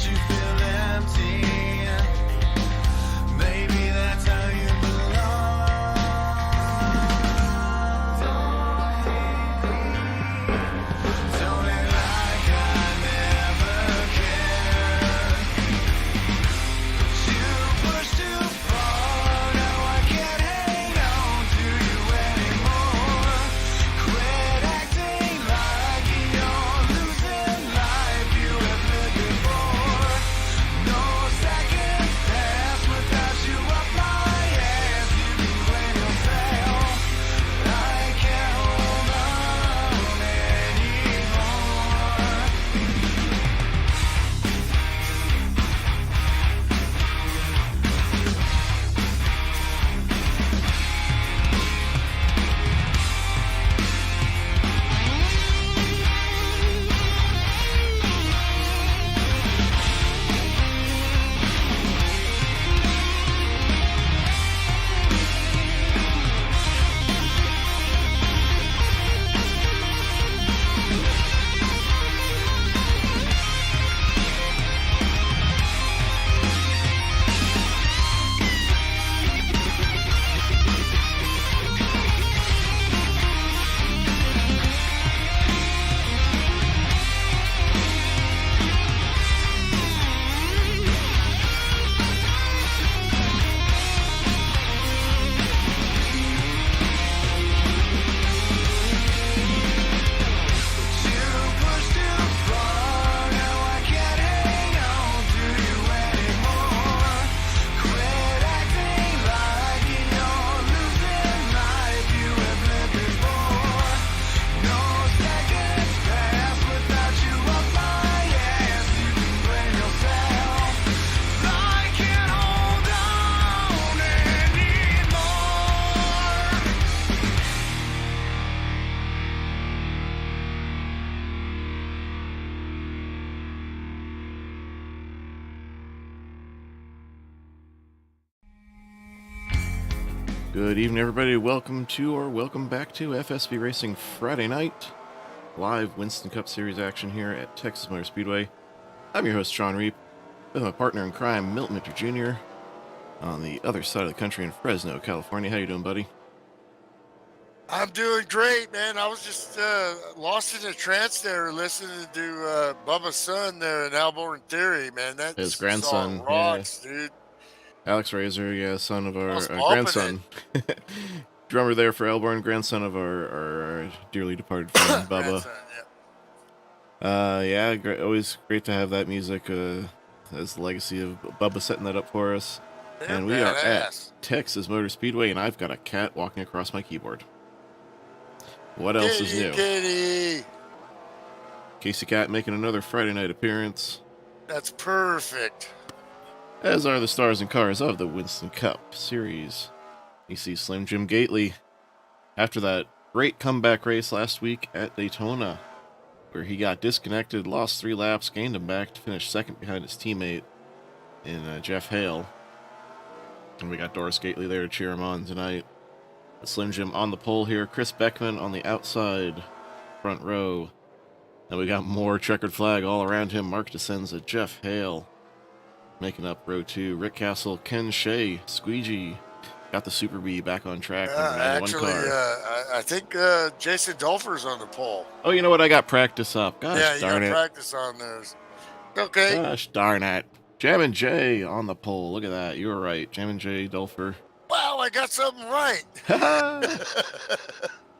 you feel empty. Maybe that's how you belong. Don't hate me. Don't act like I never cared. You push too far, now I can't hang on to you anymore. Quit acting like you're losing life you have lived before. No seconds pass without you up my ass. You can blame yourself. I can't hold on anymore. You push too far, now I can't hang on to you anymore. Quit acting like you're losing life you have lived before. No seconds pass without you up my ass. You can blame yourself. I can't hold on anymore. Good evening, everybody. Welcome back to FSB Racing Friday night. Live Winston Cup Series action here at Texas Motor Speedway. I'm your host, Sean Reap, with my partner in crime, Milton Minter Jr., on the other side of the country in Fresno, California. How you doing, buddy? I'm doing great, man. I was just lost in a trance there listening to Bubba's son there in Alborn Theory, man. That His song grandson, rocks, dude. Alex Razor, yeah, son of I our was bumping grandson. Drummer there for Elborn, grandson of our dearly departed friend, Bubba. Grandson, yeah. Yeah, always great to have that music as the legacy of Bubba setting that up for us. They're And we are at badass. Texas Motor Speedway, and I've got a cat walking across my keyboard. What else is new? Kitty. Casey Cat making another Friday night appearance, That's perfect. as are the stars and cars of the Winston Cup Series. You see Slim Jim Gately, after that great comeback race last week at Daytona, where he got disconnected, lost 3 laps, gained him back to finish second behind his teammate in Jeff Hale. And we got Doris Gately there to cheer him on tonight. Slim Jim on the pole here, Chris Beckman on the outside front row. And we got more checkered flag all around him. Mark DeSenza, Jeff Hale making up row 2. Rick Castle, Ken Shea, Squeegee got the Super Bee back on track. Actually, I think Jason Dolfer's on the pole. Oh, you know what? I got practice up. Gosh Yeah, you got darn it. practice on theirs. Okay. Gosh darn it. Jammin' Jay on the pole. Look at that. You were right. Jammin' Jay, Dolfer. Wow, I got something right.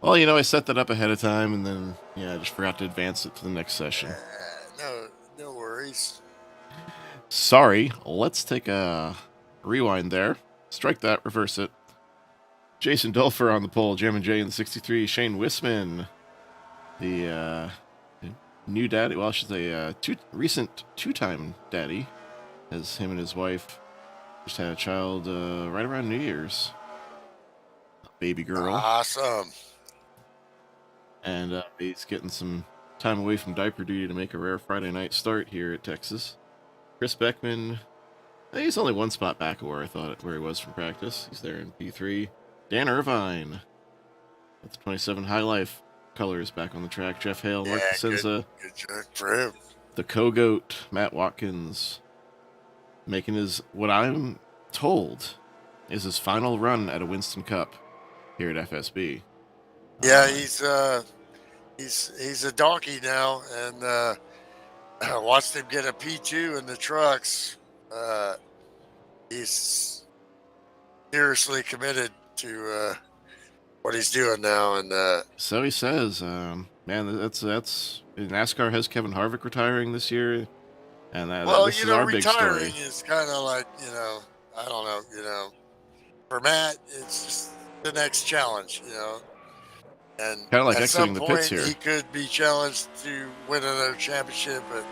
Well, you know, I set that up ahead of time, and then, yeah, I just forgot to advance it to the next session. No worries. Sorry. Let's take a rewind there. Strike that, reverse it. Jason Dolfer on the pole. Jammin' Jay in the 63. Shane Wisman, the new daddy. Well, I should say recent two-time daddy, as him and his wife just had a child right around New Year's. Baby girl. Awesome. And he's getting some time away from diaper duty to make a rare Friday night start here at Texas. Chris Beckman, he's only one spot back of where he was from practice. He's there in P3. Dan Irvine with the 27 High Life colors back on the track. Jeff Hale, Mark DeSenza. Good job for him. the co-goat, Matt Watkins, making what I'm told is his final run at a Winston Cup here at FSB. Yeah, he's a donkey now, and I watched him get a P2 in the trucks. He's seriously committed to what he's doing now, and So he says, man, that's NASCAR has Kevin Harvick retiring this year, and this is our big retiring story. is kind of like, I don't know, for Matt, it's just the next challenge, and Kind of like at some exiting the pits point here. he could be challenged to win another championship, but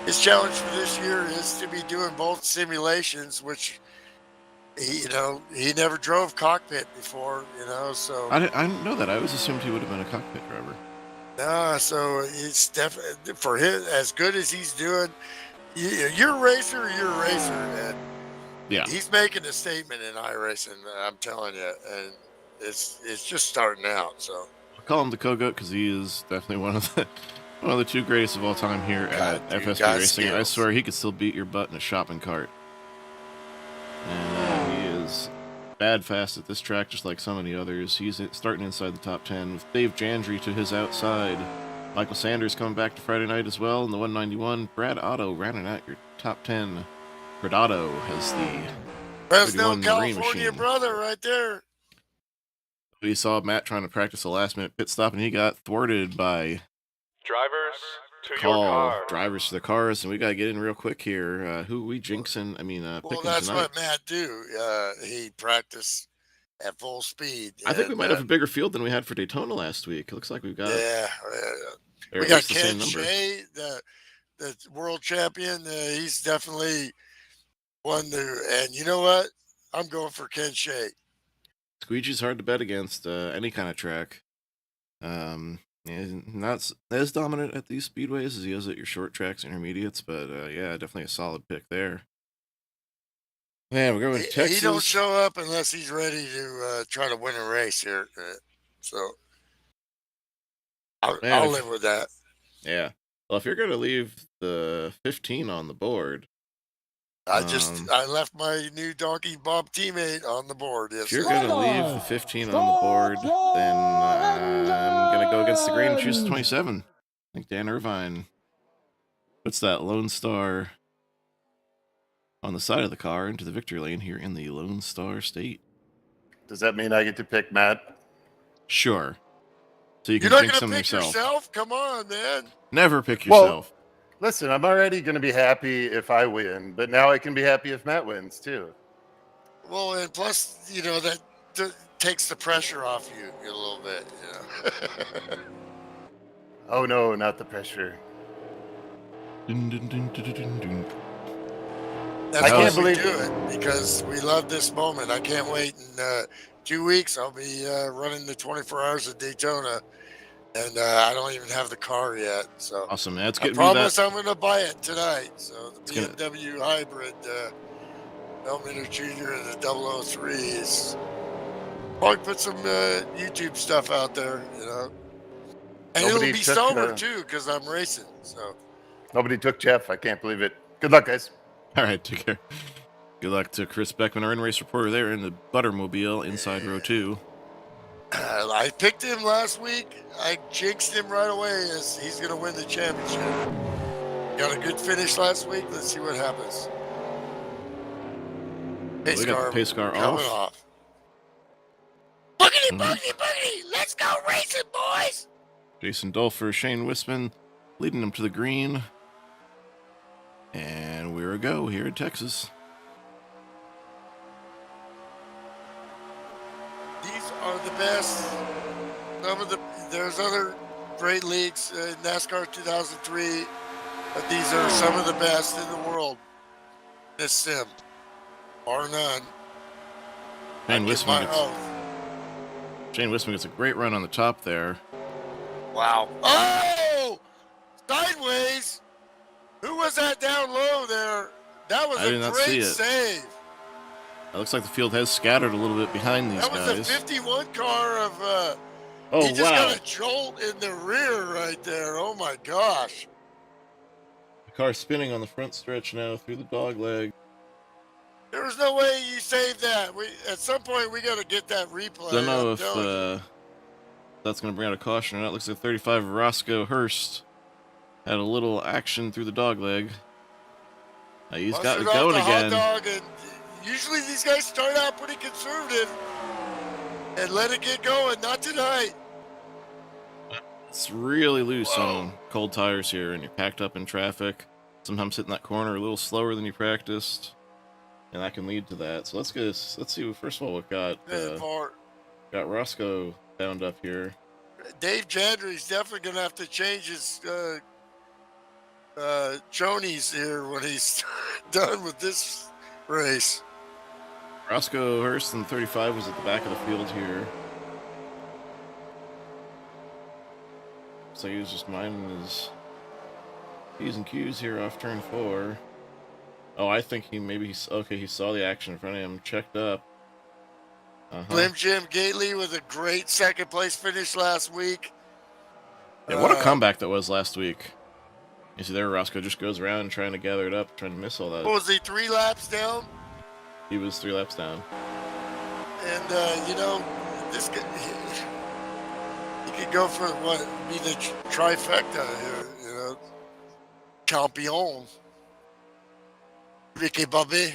his challenge for this year is to be doing both simulations, which he never drove cockpit before, so I didn't know that. I always assumed he would have been a cockpit driver. so it's definitely for him, as good as he's doing. You're a racer, and Yeah. he's making a statement in iRacing. I'm telling you, and it's just starting out. So I'll call him the co-goat because he is definitely one of the two greatest of all time here at God, dude, FSB got Racing. I skills. swear he could still beat your butt in a shopping cart. And he is bad fast at this track, just like so many others. He's starting inside the top 10 with Dave Jandry to his outside. Michael Sanders coming back to Friday night as well in the 191. Brad Otto rounding out your top 10. Brad Otto has the Fresno, 31 Marine California machine. brother, right there. We saw Matt trying to practice a last-minute pit stop, and he got thwarted by Drivers to your call car. drivers to the cars, and we got to get in real quick here. Who we jinxing? Well, picking that's tonight. what Matt do. He practiced at full speed. I think we and, might have a bigger field than we had for Daytona last week. It looks like we've got we got Ken Shea, the world champion. He's definitely one and you know what? I'm going for Ken Shea. Squeegee's hard to bet against any kind of track. He's not as dominant at these speedways as he is at your short tracks, intermediates, but yeah, definitely a solid pick there. Man, we're going to Texas. He don't show up unless he's ready to try to win a race here. So I'll live with that. Yeah. Well, if you're going to leave the 15 on the board, I left my new Donkey Bob teammate on the board. Yes, if you're going to leave the 15 on the board, then I'm going to go against the grain and choose the 27. I think Dan Irvine puts that Lone Star on the side of the car into the victory lane here in the Lone Star State. Does that mean I get to pick Matt? Sure. So you You're can not jinx going to him pick yourself. Come on, man. Never pick yourself. Listen, I'm already going to be happy if I win, but now I can be happy if Matt wins too. Well, and plus, that takes the pressure off you a little bit. Oh no, not the pressure. Dun, dun, dun, dun, dun, dun. That's I why can't we believe do it, because we love this moment. I can't wait. In 2 weeks, I'll be running the 24 Hours of Daytona, and I don't even have the car yet. So Awesome, man. It's I getting promise I'm going to buy it tonight. So the gonna- BMW Hybrid, Elminer Jr. and the 003 is probably put some YouTube stuff out there, And Nobody it'll be took, sober too, because I'm racing. So Nobody took Jeff. I can't believe it. Good luck, guys. All right, take care. Good luck to Chris Beckman, our in-race reporter there in the Buttermobile inside row 2. I picked him last week. I jinxed him right away as he's going to win the championship. Got a good finish last week. Let's see what happens. We got the pace car coming off. off. Boogity, Mhm. boogity, boogity. Let's go racing, boys. Jason Dulfer, Shane Wisman leading them to the green. And we're a go here in Texas. These are the best. There's other great leagues, NASCAR 2003, but these are some of the best in the world. This sim, bar none. Shane Give my Wisman oath. gets a great run on the top there. Wow. Oh! Sideways! Who was that down low there? That was I did a not see great it. save. It looks like the field has scattered a little bit behind these That was guys. a 51 car of, Oh, he just wow. got a jolt in the rear right there. Oh my gosh. Car spinning on the front stretch now through the dog leg. There was no way you saved that. At some point we got to get that replay. Don't know I'm if telling you. that's going to bring out a caution or not. Looks like 35 Roscoe Hurst had a little action through the dog leg. He's got it Busted off going the again. hot dog, and usually these guys start out pretty conservative and let it get going. Not tonight. It's really loose Whoa. on cold tires here, and you're packed up in traffic. Sometimes hitting that corner a little slower than you practiced, and that can lead to that. So let's see. First of all, we've got Roscoe bound up here. Dave Jandry's definitely gonna have to change his chonies here when he's done with this race. Roscoe Hurst in 35 was at the back of the field here. So he was just minding his P's and Q's here off turn 4. Oh, I think he saw the action in front of him, checked up. Slim Jim Gately with a great second place finish last week. Yeah, what a comeback that was last week. You see there, Roscoe just goes around trying to gather it up, trying to miss all that. What was he, 3 laps down? He was 3 laps down. And, this guy, he could go for be the trifecta here, Champion. Ricky Bobby.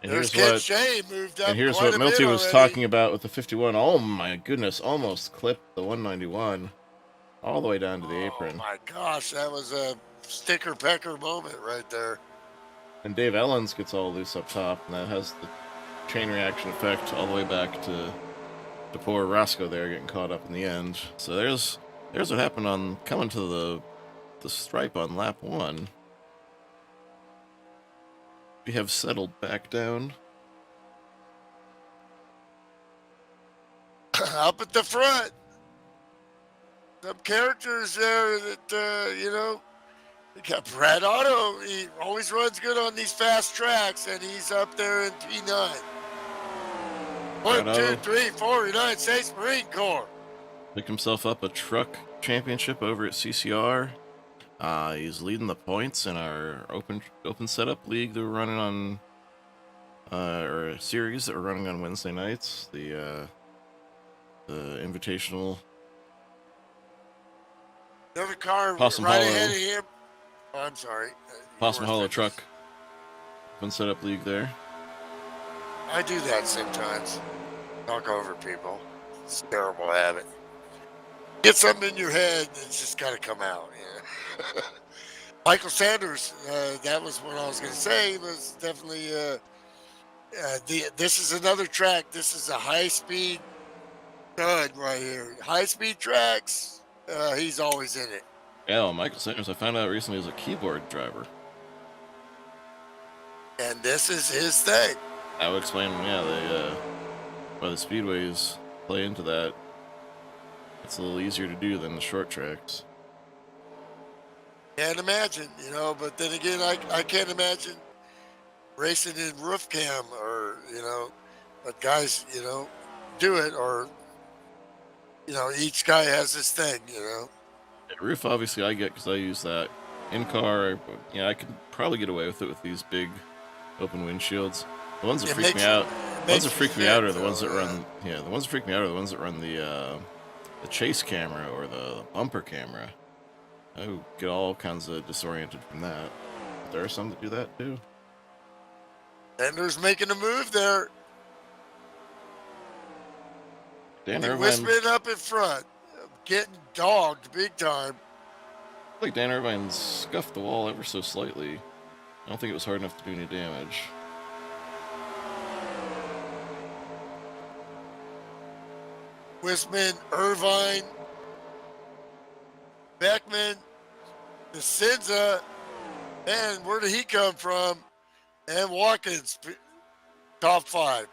And There's here's Ken what Shea moved up. and here's quite what a bit Milty was already. talking about with the 51. Oh my goodness, almost clipped the 191 all the way down to the apron. Oh my gosh, that was a sticker pecker moment right there. And Dave Ellens gets all loose up top, and that has the chain reaction effect all the way back to poor Roscoe there getting caught up in the end. So there's what happened on coming to the stripe on lap 1. We have settled back down. Up at the front. Some characters there that, we got Brad Otto. He always runs good on these fast tracks, and he's up there in P9. 1, Brad 2, Otto. 3, 4, United States Marine Corps. Picked himself up a truck championship over at CCR. He's leading the points in our open setup league that we're running on, or a series that we're running on Wednesday nights. The invitational. Another car Possum right Hollow. ahead of him. Oh, I'm sorry. Possum You Hollow weren't truck. Open setup league there. I do that sometimes. Talk over people. It's a terrible habit. Get something in your head, and it's just got to come out. Yeah. Michael Sanders, that was what I was going to say, was definitely, this is another track. This is a high-speed stud right here. High-speed tracks, he's always in it. Yeah, well, Michael Sanders, I found out recently, is a keyboard driver. And this is his thing. That would explain, why the speedways play into that. It's a little easier to do than the short tracks. Can't imagine, but then again, I can't imagine racing in roof cam or, but guys, do it, or, each guy has his thing, Yeah, roof, obviously, I get because I use that. In car, I could probably get away with it with these big open windshields. The ones that It freak makes- me out, it the ones that makes freak you me out fit, are the ones that though, run. Yeah, the ones that freak me out are the ones that run the chase camera or the bumper camera. I would get all kinds of disoriented from that. But there are some that do that too. Sanders making a move there. Dan And Irvine, Winston up in front, getting dogged big time. like Dan Irvine scuffed the wall ever so slightly. I don't think it was hard enough to do any damage. Wisman, Irvine, Beckman, DeCenza, and where did he come from? And Watkins, top 5.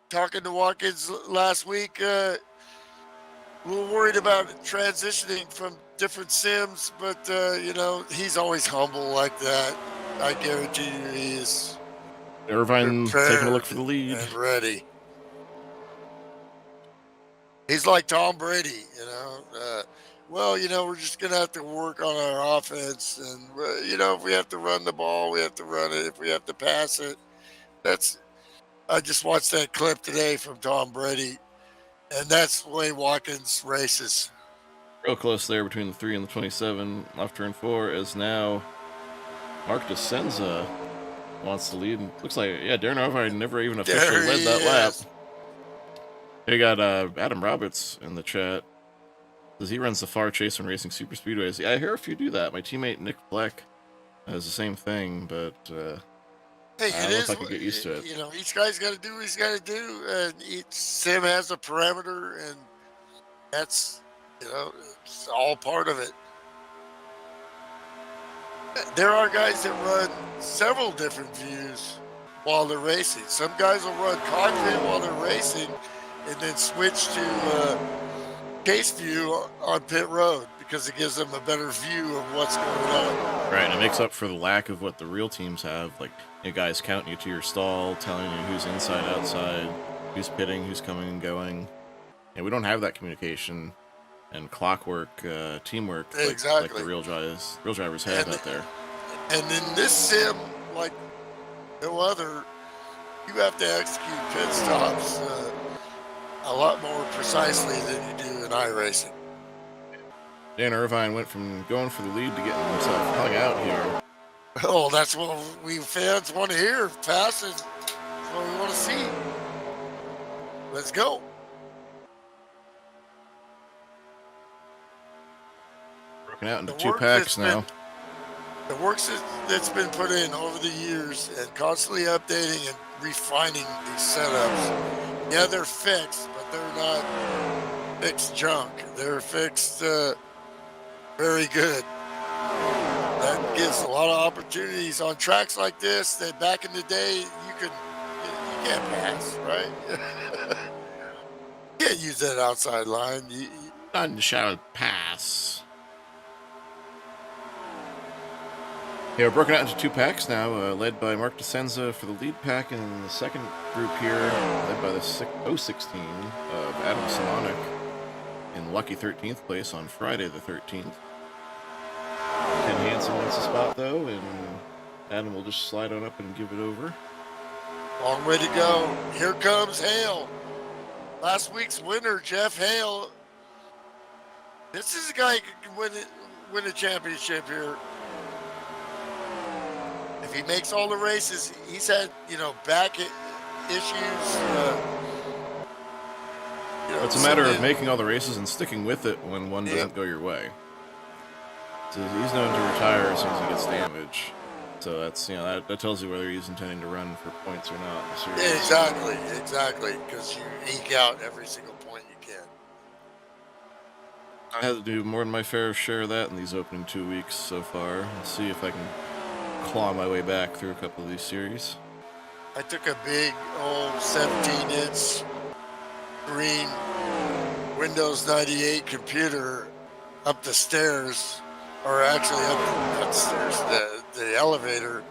Talking to Watkins last week, a little worried about transitioning from different sims, but, he's always humble like that. I guarantee you he is Irvine taking a look for the lead. and ready. He's like Tom Brady, well, we're just going to have to work on our offense. And, if we have to run the ball, we have to run it. If we have to pass it, I just watched that clip today from Tom Brady, and that's the way Watkins races. Real close there between the 3 and the 27. Left turn 4 is now Mark DeSenza wants to lead. Looks like, Darren Irvine never even officially There led he that lap. is. We got Adam Roberts in the chat. Says he runs the Far Chase and Racing Super Speedways. Yeah, I hear a few do that. My teammate Nick Fleck has the same thing, but Hey, I don't know if I could get used to it. Each guy's got to do what he's got to do, and each sim has a parameter, and that's, it's all part of it. There are guys that run several different views while they're racing. Some guys will run cockpit while they're racing, and then switch to case view on pit road because it gives them a better view of what's going on. Right, and it makes up for the lack of what the real teams have, like guys counting you to your stall, telling you who's inside, outside, who's pitting, who's coming and going. And we don't have that communication and clockwork, teamwork like the real drivers have out there. And in this sim, like no other, you have to execute pit stops a lot more precisely than you do in iRacing. Dan Irvine went from going for the lead to getting himself hung out here. Oh, that's what we fans want to hear. Passes. That's what we want to see. Let's go. Broken out into 2 packs now. The work that's been put in over the years and constantly updating and refining these setups. Yeah, they're fixed, but they're not fixed junk. They're fixed very good. That gives a lot of opportunities on tracks like this that back in the day you can't pass, right? You can't use that outside line. Not in the shadow pass. Yeah, we're broken out into 2 packs now, led by Mark DeSenza for the lead pack, and in the second group here, led by the 016 of Adam Simonic in lucky 13th place on Friday the 13th. Ken Hansen wants a spot, though, and Adam will just slide on up and give it over. Long way to go. Here comes Hale. Last week's winner, Jeff Hale. This is a guy who can win a championship here. If he makes all the races, he's had, back issues. It's a matter of making all the races and sticking with it when one doesn't go your way. So he's known to retire as soon as he gets damage. So that's, that tells you whether he's intending to run for points or not. Exactly. Because you eke out every single point you can. I had to do more than my fair share of that in these opening 2 weeks so far. Let's see if I can claw my way back through a couple of these series. I took a big old 17-inch green Windows 98 computer up the stairs, or actually up the stairs, the elevator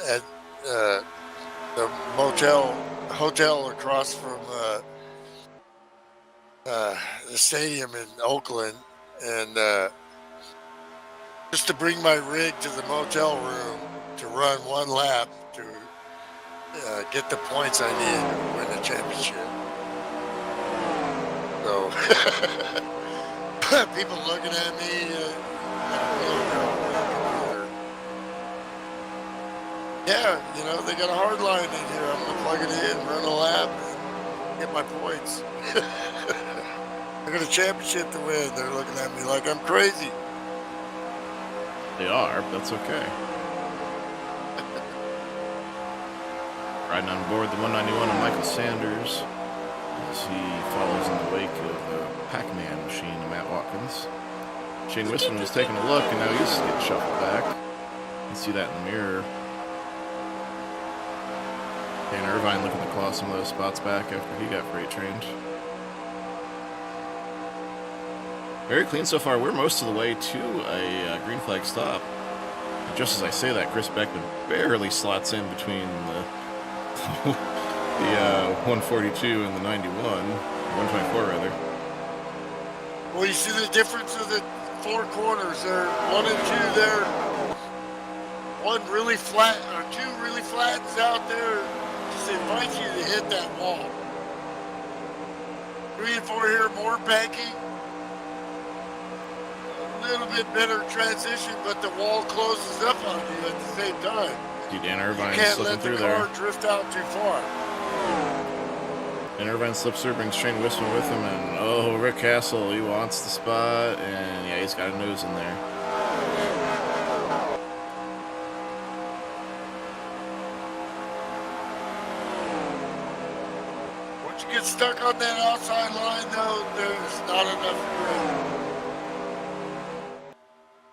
at the hotel across from the stadium in Oakland, and just to bring my rig to the motel room to run 1 lap to get the points I needed to win the championship. So people looking at me, they got a hard line in here. I'm gonna plug it in, run a lap, and get my points. I got a championship to win. They're looking at me like I'm crazy. They are, but that's okay. Riding on board the 191 of Michael Sanders as he follows in the wake of the Pac-Man machine of Matt Watkins. Shane Winston was taking a look, and now he's getting shuffled back. You can see that in the mirror. Dan Irvine looking to claw some of those spots back after he got freight trained. Very clean so far. We're most of the way to a green flag stop. And just as I say that, Chris Beckman barely slots in between the 142 and the 91, 124 rather. Well, you see the difference of the four corners. They're 1 and 2 there. One really flat, or two really flattens out there. Just invites you to hit that wall. 3 and 4 here, more banking. A little bit better transition, but the wall closes up on you at the same time. See Dan You Irvine can't slipping let the through car there. drift out too far. And Irvine slips through, brings Shane Winston with him, and oh, Rick Castle, he wants the spot, and yeah, he's got a nose in there. Once you get stuck on that outside line, though, there's not enough grip.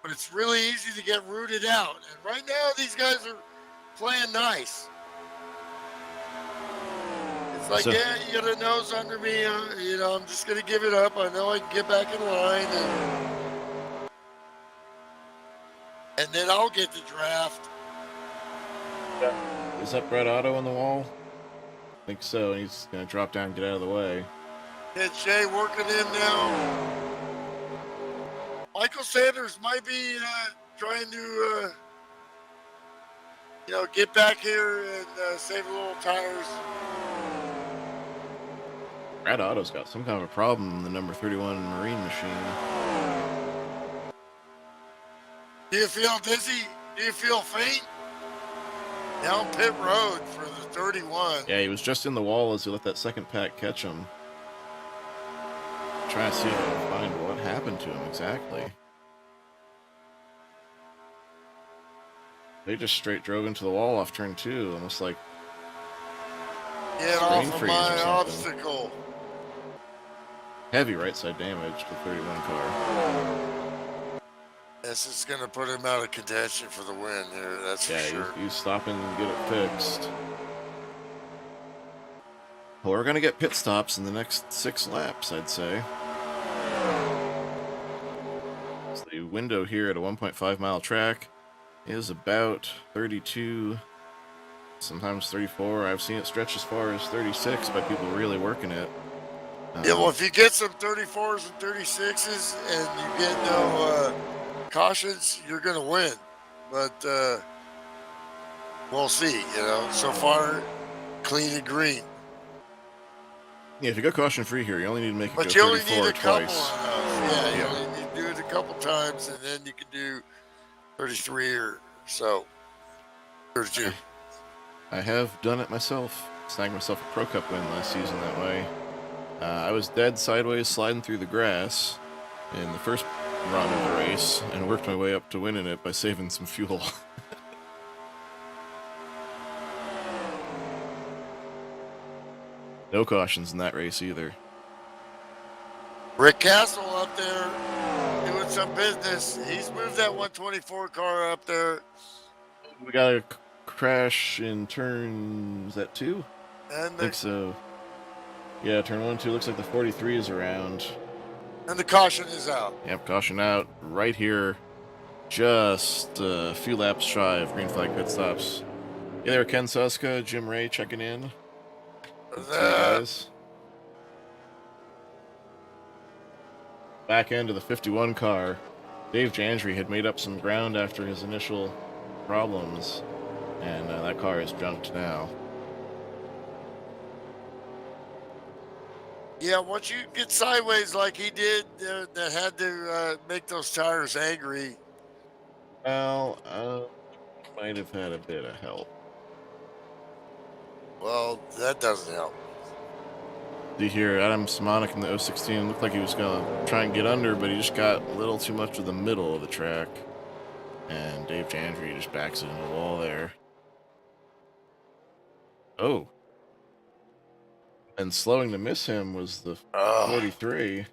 But it's really easy to get rooted out. And right now, these guys are playing nice. It's like, So- yeah, you got a nose under me. You know, I'm just going to give it up. I know I can get back in line. And then I'll get the draft. Is that Brett Otto on the wall? I think so. He's going to drop down and get out of the way. And Shea working in now. Michael Sanders might be trying to, you know, get back here and save a little tires. Brett Otto's got some kind of a problem in the number 31 Marine machine. Do you feel dizzy? Do you feel faint? Down pit road for the 31. Yeah, he was just in the wall as he let that second pack catch him. Trying to see if I can find what happened to him exactly. They just straight drove into the wall off turn 2, almost like Get Screen off of freeze or my something. obstacle. heavy right side damage to the 31 car. This is going to put him out of contention for the win here, that's Yeah, for sure. you stop and get it fixed. Well, we're going to get pit stops in the next 6 laps, I'd say. So the window here at a 1.5 mile track is about 32, sometimes 34. I've seen it stretch as far as 36 by people really working it. Yeah, well, if you get some 34s and 36s and you get no cautions, you're going to win. But we'll see, you know. So far, clean and green. Yeah, if you go caution free here, you only need to make it But go you only 34 need a couple twice. of those. Yeah, you Yeah. only need to do it a couple times, and then you can do 33 or so. 32. I have done it myself. Snagged myself a Pro Cup win last season that way. I was dead sideways sliding through the grass in the first run of the race and worked my way up to winning it by saving some fuel. No cautions in that race either. Rick Castle up there doing some business. He's moved that 124 car up there. We got a crash in turn, is that 2? And I think so. Yeah, turn 1, 2, looks like the 43 is around. the caution is out. Yep, caution out right here. Just a few laps shy of green flag pit stops. Yeah, there, Ken Suska, Jim Ray checking in. See you guys. Back end of the 51 car. Dave Jandry had made up some ground after his initial problems, and that car is junked now. Yeah, once you get sideways like he did, that had to make those tires angry. Well, might have had a bit of help. Well, that doesn't help. See here, Adam Simonik in the 016 looked like he was going to try and get under, but he just got a little too much of the middle of the track. And Dave Jandry just backs it into the wall there. Oh. And slowing to miss him was the 43.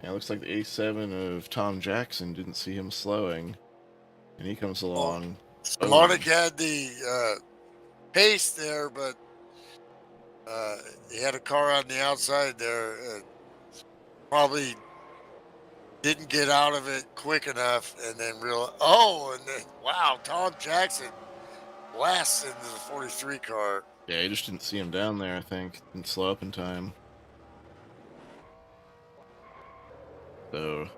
And it looks like the A7 of Tom Jackson didn't see him slowing. And he comes along. Simonik had the pace there, but he had a car on the outside there and probably didn't get out of it quick enough and then realized, and then, wow, Tom Jackson blasts into the 43 car. Yeah, he just didn't see him down there, I think. Didn't slow up in time. So,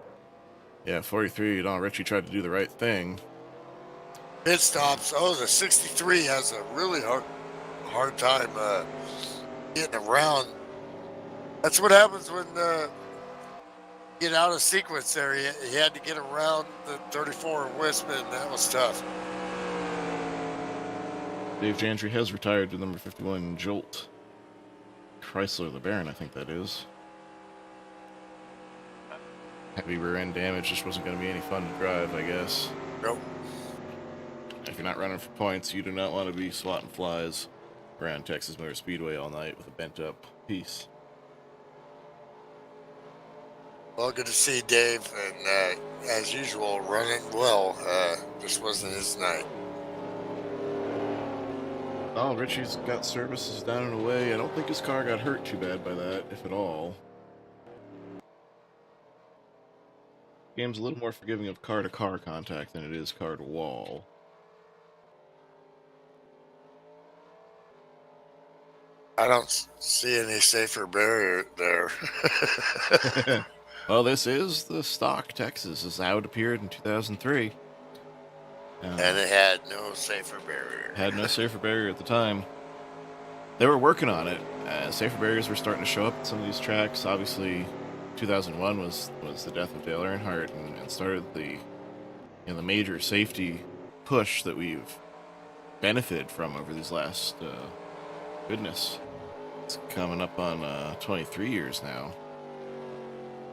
yeah, 43, Don Ritchie tried to do the right thing. Pit stops. Oh, the 63 has a really hard time getting around. That's what happens when get out of sequence there. He had to get around the 34 of Winston. That was tough. Dave Jandry has retired to number 51 Jolt Chrysler LeBaron, I think that is. Heavy rear end damage just wasn't going to be any fun to drive, I guess. Nope. If you're not running for points, you do not want to be swatting flies around Texas Motor Speedway all night with a bent up piece. Well, good to see Dave, and as usual, running well. Just wasn't his night. Oh, Richie's got services down and away. I don't think his car got hurt too bad by that, if at all. Game's a little more forgiving of car-to-car contact than it is car-to-wall. I don't see any safer barrier there. Well, this is the stock Texas, as how it appeared in 2003. And it had no safer barrier. Had no safer barrier at the time. They were working on it. Safer barriers were starting to show up at some of these tracks. Obviously, 2001 was the death of Dale Earnhardt and started the major safety push that we've benefited from over these last goodness. It's coming up on 23 years now.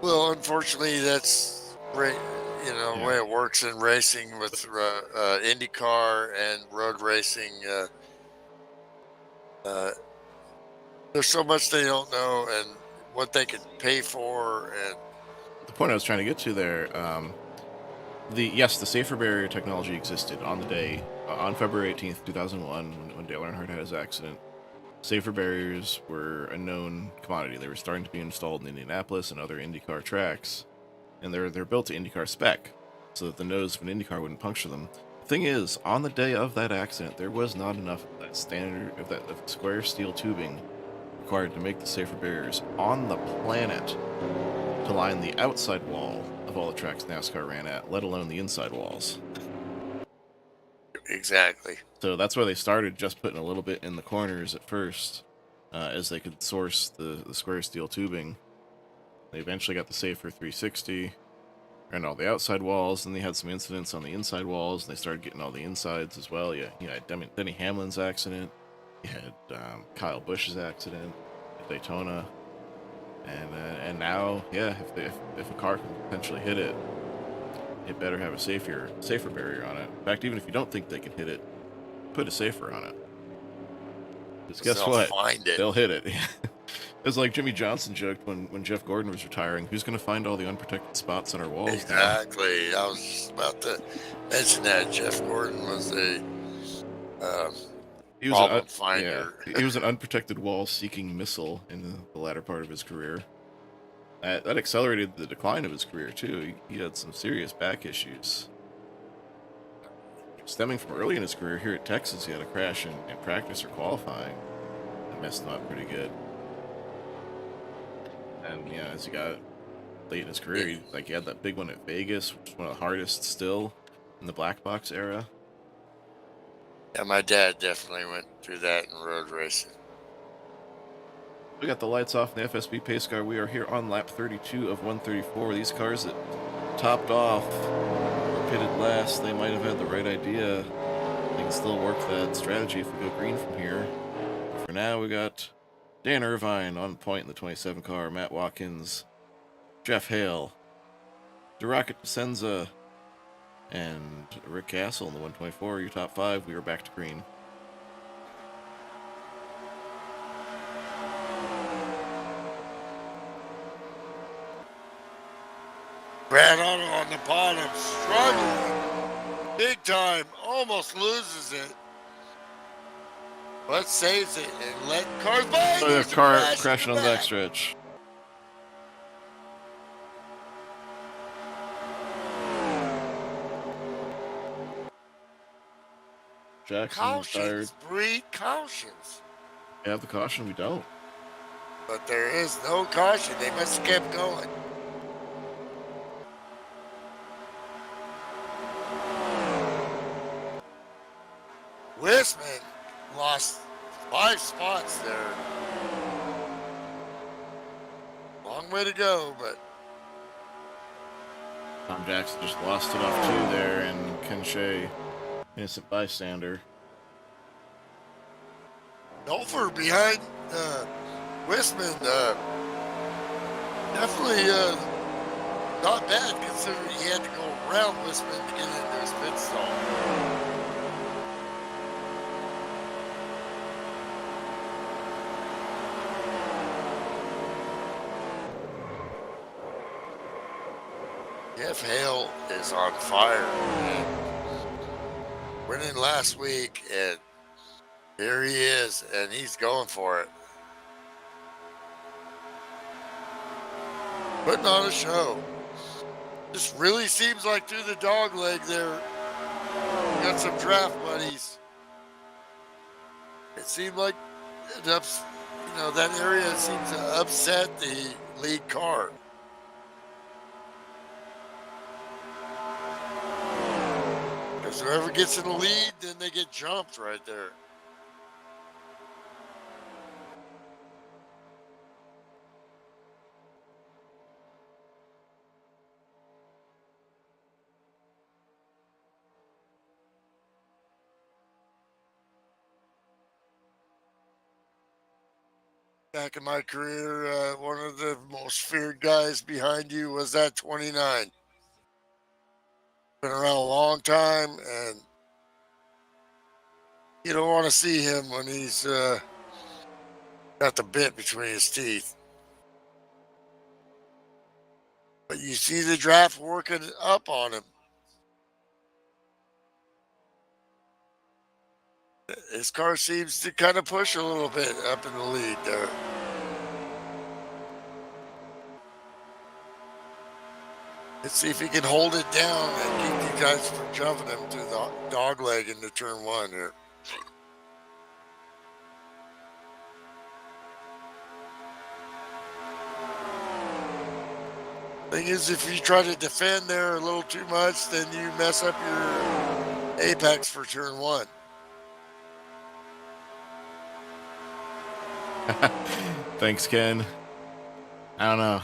Well, unfortunately, that's right. The way it works in racing with IndyCar and road racing. There's so much they don't know and what they can pay for. And the point I was trying to get to there, the safer barrier technology existed on the day, on February 18th, 2001, when Dale Earnhardt had his accident. Safer barriers were a known commodity. They were starting to be installed in Indianapolis and other IndyCar tracks, and they're built to IndyCar spec, so that the nose of an IndyCar wouldn't puncture them. The thing is, on the day of that accident, there was not enough of that of square steel tubing required to make the safer barriers on the planet to line the outside wall of all the tracks NASCAR ran at, let alone the inside walls. exactly. So that's why they started just putting a little bit in the corners at first, as they could source the square steel tubing. They eventually got the safer 360 and all the outside walls, and they had some incidents on the inside walls, and they started getting all the insides as well. You had Denny Hamlin's accident, you had Kyle Busch's accident at Daytona, and now, if a car can potentially hit it, it better have a safer barrier on it. In fact, even if you don't think they can hit it, put a safer on it. Because guess They'll what? find it. They'll hit it. It's like Jimmy Johnson joked when Jeff Gordon was retiring, who's going to find all the unprotected spots on our walls now? Exactly. I was just about to mention that. Jeff Gordon was a problem finder. He was an unprotected wall-seeking missile in the latter part of his career. That accelerated the decline of his career, too. He had some serious back issues. Stemming from early in his career here at Texas, he had a crash in practice or qualifying that messed him up pretty good. And as he got late in his career, he had that big one at Vegas, which was one of the hardest still in the black box era. Yeah, my dad definitely went through that in road racing. We got the lights off in the FSB pace car. We are here on lap 32 of 134. These cars that topped off or pitted last, they might have had the right idea. They can still work that strategy if we go green from here. But for now, we got Dan Irvine on point in the 27 car, Matt Watkins, Jeff Hale, DeRocket DeSenza, and Rick Castle in the 124. Your top five. We are back to green. Brad Otto on the bottom, struggling big time, almost loses it, but saves it and let cars by. So There's the a car crash crashing in on the the back. backstretch. Jackson retired. Cautions, breed cautions. We have the caution, we don't. But there is no caution. They must have kept going. Winston lost 5 spots there. Long way to go, but Tom Jackson just lost it off 2 there, and Ken Shea, innocent bystander. Dolfer behind Winston, definitely not bad considering he had to go around Winston to get into his pit stall. Jeff Hale is on fire, man. Winning last week, and here he is, and he's going for it. Putting on a show. This really seems like through the dog leg there, we got some draft buddies. It seemed like that area seems to upset the lead car. Because whoever gets in the lead, then they get jumped right there. Back in my career, one of the most feared guys behind you was that 29. Been around a long time, and you don't want to see him when he's got the bit between his teeth. But you see the draft working up on him. His car seems to kind of push a little bit up in the lead there. Let's see if he can hold it down and keep these guys from jumping him to the dog leg into turn 1 here. Thing is, if you try to defend there a little too much, then you mess up your apex for turn 1. Thanks, Ken. I don't know.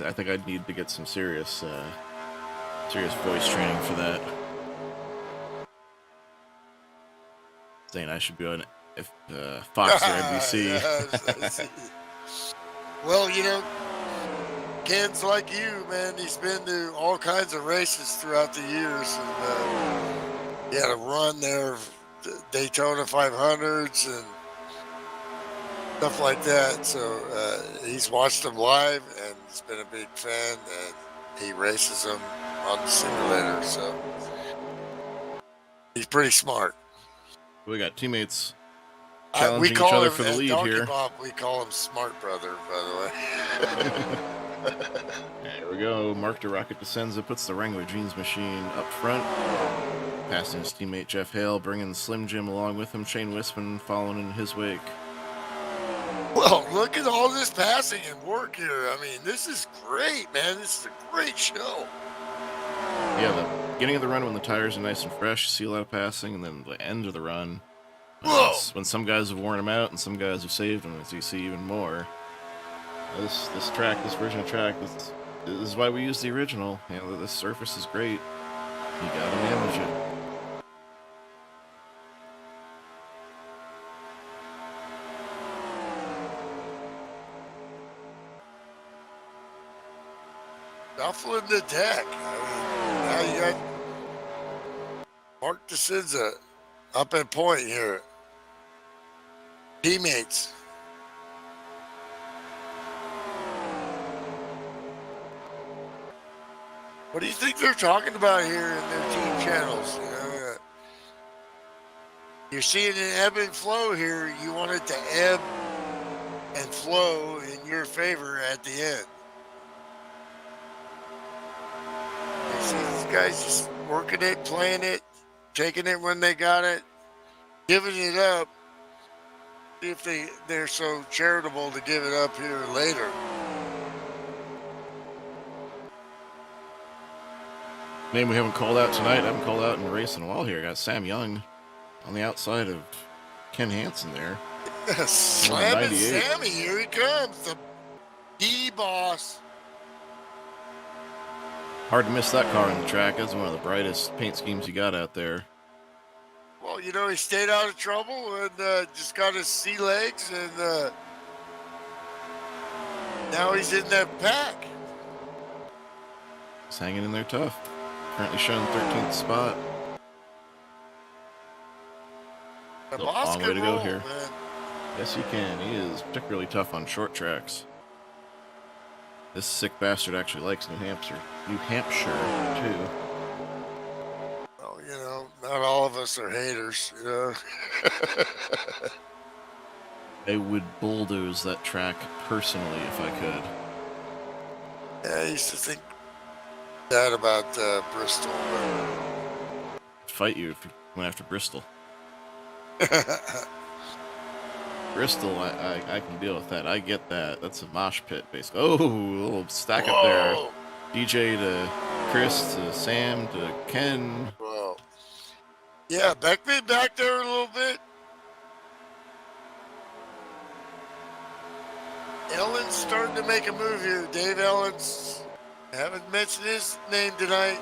I think I'd need to get some serious voice training for that. Saying I should be on Fox or NBC. Well, Ken's like you, man. He's been to all kinds of races throughout the years, and he had a run there, Daytona 500s and stuff like that. So he's watched them live, and he's been a big fan, and he races them on the simulator. So he's pretty smart. We got teammates We challenging each call other him for the at lead Donkey here. Bob, we call him Smart Brother, by the way. There we go. Mark DeRocket Descenza puts the Wrangler Jeans machine up front. Passing his teammate Jeff Hale, bringing Slim Jim along with him. Shane Wispman following in his wake. Well, look at all this passing and work here. I mean, this is great, man. This is a great show. Yeah, the beginning of the run when the tires are nice and fresh, you see a lot of passing, and then the end of the run, when some guys have worn them out and some guys have saved them, as you see even more. This version of track, this is why we use the original. This surface is great. You gotta manage it. Shuffling the deck. I mean, now you got Mark DeSenza up at point here. Teammates. What do you think they're talking about here in their team channels? You're seeing an ebb and flow here. You want it to ebb and flow in your favor at the end. You see these guys just working it, playing it, taking it when they got it, giving it up. See if they're so charitable to give it up here later. Name we haven't called out tonight. I haven't called out in a race in a while here. Got Sam Young on the outside of Ken Hansen there. Slamming 98. Sammy, here he comes, the D-boss. Hard to miss that car on the track. That's one of the brightest paint schemes you got out there. Well, you know, he stayed out of trouble and just got his sea legs, and now he's in that pack. He's hanging in there tough. Currently showing 13th spot. The Still a boss long way can to go roll, here. man. Yes, he can. He is particularly tough on short tracks. This sick bastard actually likes New Hampshire too. Well, you know, not all of us are haters, you know. I would bulldoze that track personally if I could. Yeah, I used to think that about Bristol. I'd fight you if you went after Bristol. But Bristol, I can deal with that. I get that. That's a mosh pit, basically. Oh, a little stack up there. Whoa. DJ to Chris to Sam to Ken. Whoa. Yeah, Beckman back there a little bit. Ellen's starting to make a move here. Dave Ellens. Haven't mentioned his name tonight.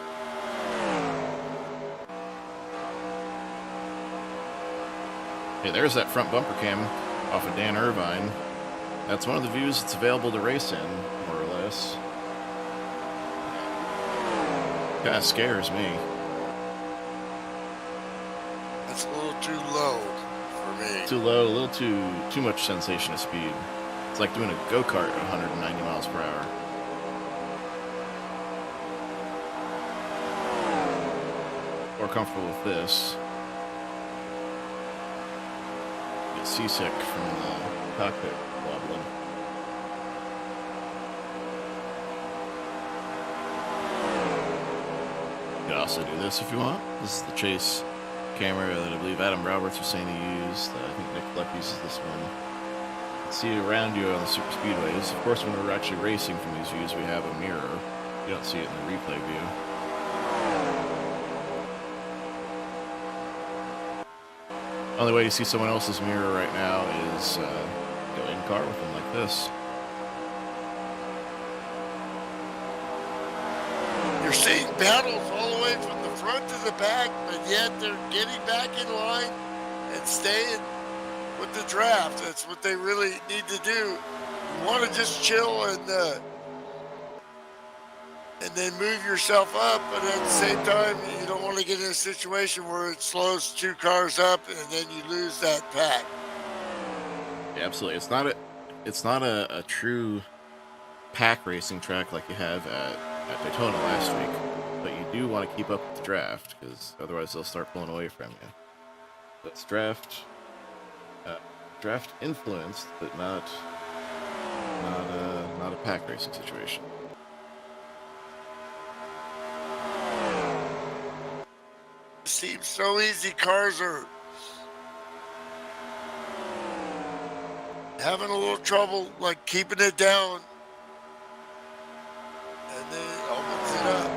Hey, there's that front bumper cam off of Dan Irvine. That's one of the views that's available to race in, more or less. Kind of scares me. That's a little too low for me. Too low, a little too much sensation of speed. It's like doing a go-kart at 190 miles per hour. More comfortable with this. Get seasick from the cockpit wobbling. You can also do this if you want. This is the chase camera that I believe Adam Roberts was saying he used. I think Nick Fleck uses this one. You can see around you on the super speedways. Of course, when we're actually racing from these views, we have a mirror. You don't see it in the replay view. Only way you see someone else's mirror right now is go in car with them like this. You're seeing battles all the way from the front to the back, but yet they're getting back in line and staying with the draft. That's what they really need to do. You want to just chill and then move yourself up, but at the same time, you don't want to get in a situation where it slows two cars up and then you lose that pack. Yeah, absolutely. It's not a true pack racing track like you have at Daytona last week, but you do want to keep up with the draft because otherwise they'll start pulling away from you. That's draft influenced, but not a pack racing situation. It seems so easy. Cars are having a little trouble, like keeping it down, and then it opens it up.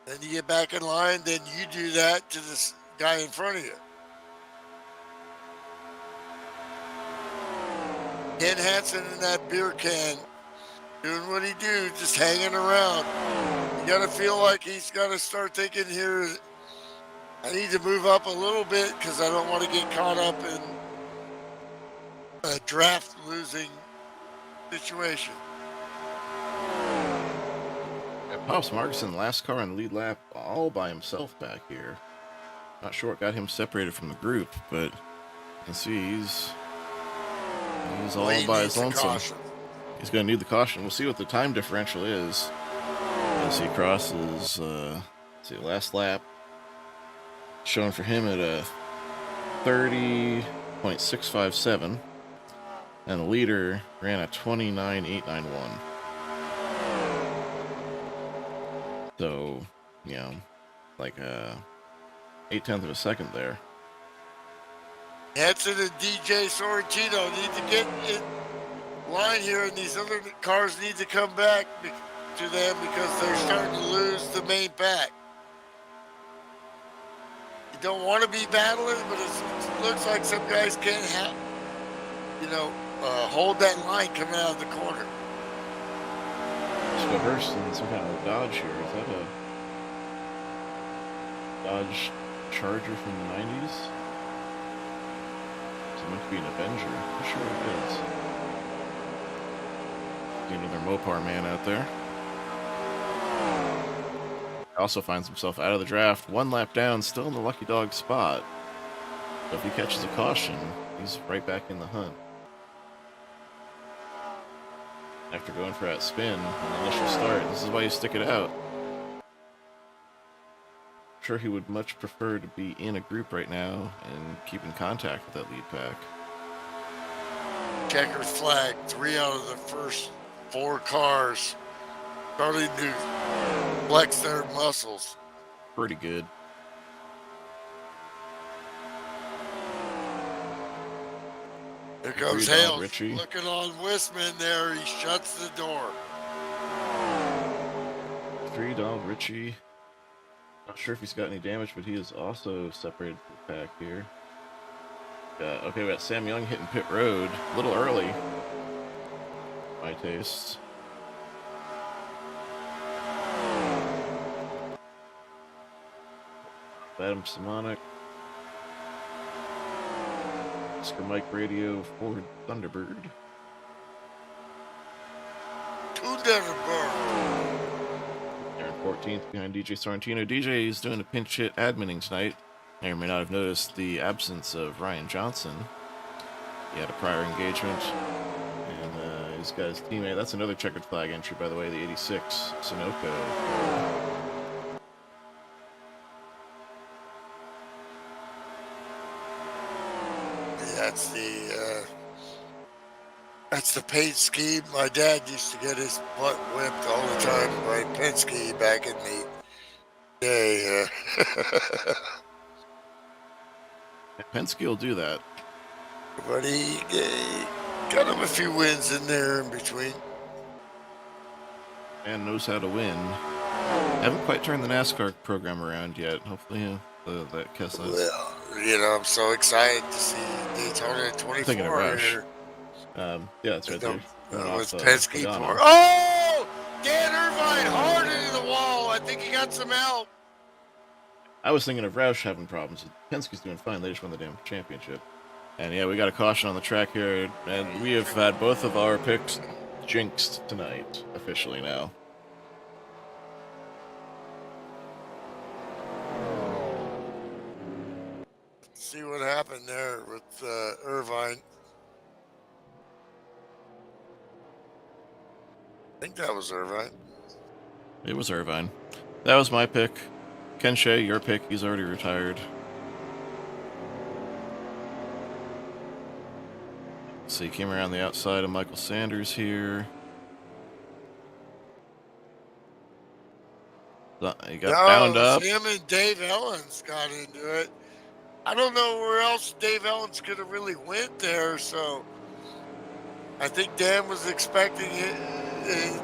Then you get back in line, then you do that to this guy in front of you. Ken Hansen in that beer can, doing what he do, just hanging around. You gotta feel like he's gotta start thinking here, I need to move up a little bit because I don't want to get caught up in a draft losing situation. Pops Markson, last car on the lead lap, all by himself back here. Not sure what got him separated from the group, but you can see he's all Well, he by needs his the lonesome. caution. He's going to need the caution. We'll see what the time differential is as he crosses. Let's see, last lap showing for him at a 30.657, and the leader ran a 29.891. So, you know, like 0.8 of a second there. Hansen and DJ Sorrentino need to get in line here, and these other cars need to come back to them because they're starting to lose the main pack. don't want to be battling, but it looks like some guys can't have, hold that line coming out of the corner. So Hurst in some kind of Dodge here. Is that a Dodge Charger from the 90s? Is it meant to be an Avenger? I'm sure it is. Another Mopar man out there. Also finds himself out of the draft, one lap down, still in the lucky dog spot. So if he catches a caution, he's right back in the hunt. After going for that spin on the initial start, this is why you stick it out. I'm sure he would much prefer to be in a group right now and keep in contact with that lead pack. Checkered flag, 3 out of the first 4 cars starting to flex their muscles. Pretty good. Here comes Agreed on Hales Richie. looking on Wistman there. He shuts the door. 3 Donald Richie. Not sure if he's got any damage, but he is also separated from the pack here. Okay, we got Sam Young hitting pit road a little early. My taste. Adam Simonic. Oscar Mike Radio Ford Thunderbird. 2 Denver. They're in 14th behind DJ Sorrentino. DJ is doing a pinch hit adminning tonight. May or may not have noticed the absence of Ryan Johnson. He had a prior engagement. And he's got his teammate. That's another checkered flag entry, by the way, the 86 Sunoco. That's the paint scheme. My dad used to get his butt whipped all the time by Penske back in the day. Penske will do that. But he got him a few wins in there in between. Man knows how to win. Haven't quite turned the NASCAR program around yet. Hopefully, that Kessler. Well, I'm so excited to see Daytona 24 Thinking of Rush. here. Yeah, that's right there. With Penske for. Oh! Dan Irvine hard into the wall. I think he got some help. I was thinking of Roush having problems. Penske's doing fine. They just won the damn championship. And yeah, we got a caution on the track here. And we have had both of our picks jinxed tonight, officially now. See what happened there with Irvine. I think that was Irvine. It was Irvine. That was my pick. Ken Shea, your pick. He's already retired. So he came around the outside of Michael Sanders here. He got bound up. Him and Dave Ellens got into it. I don't know where else Dave Ellens could have really went there, so I think Dan was expecting it,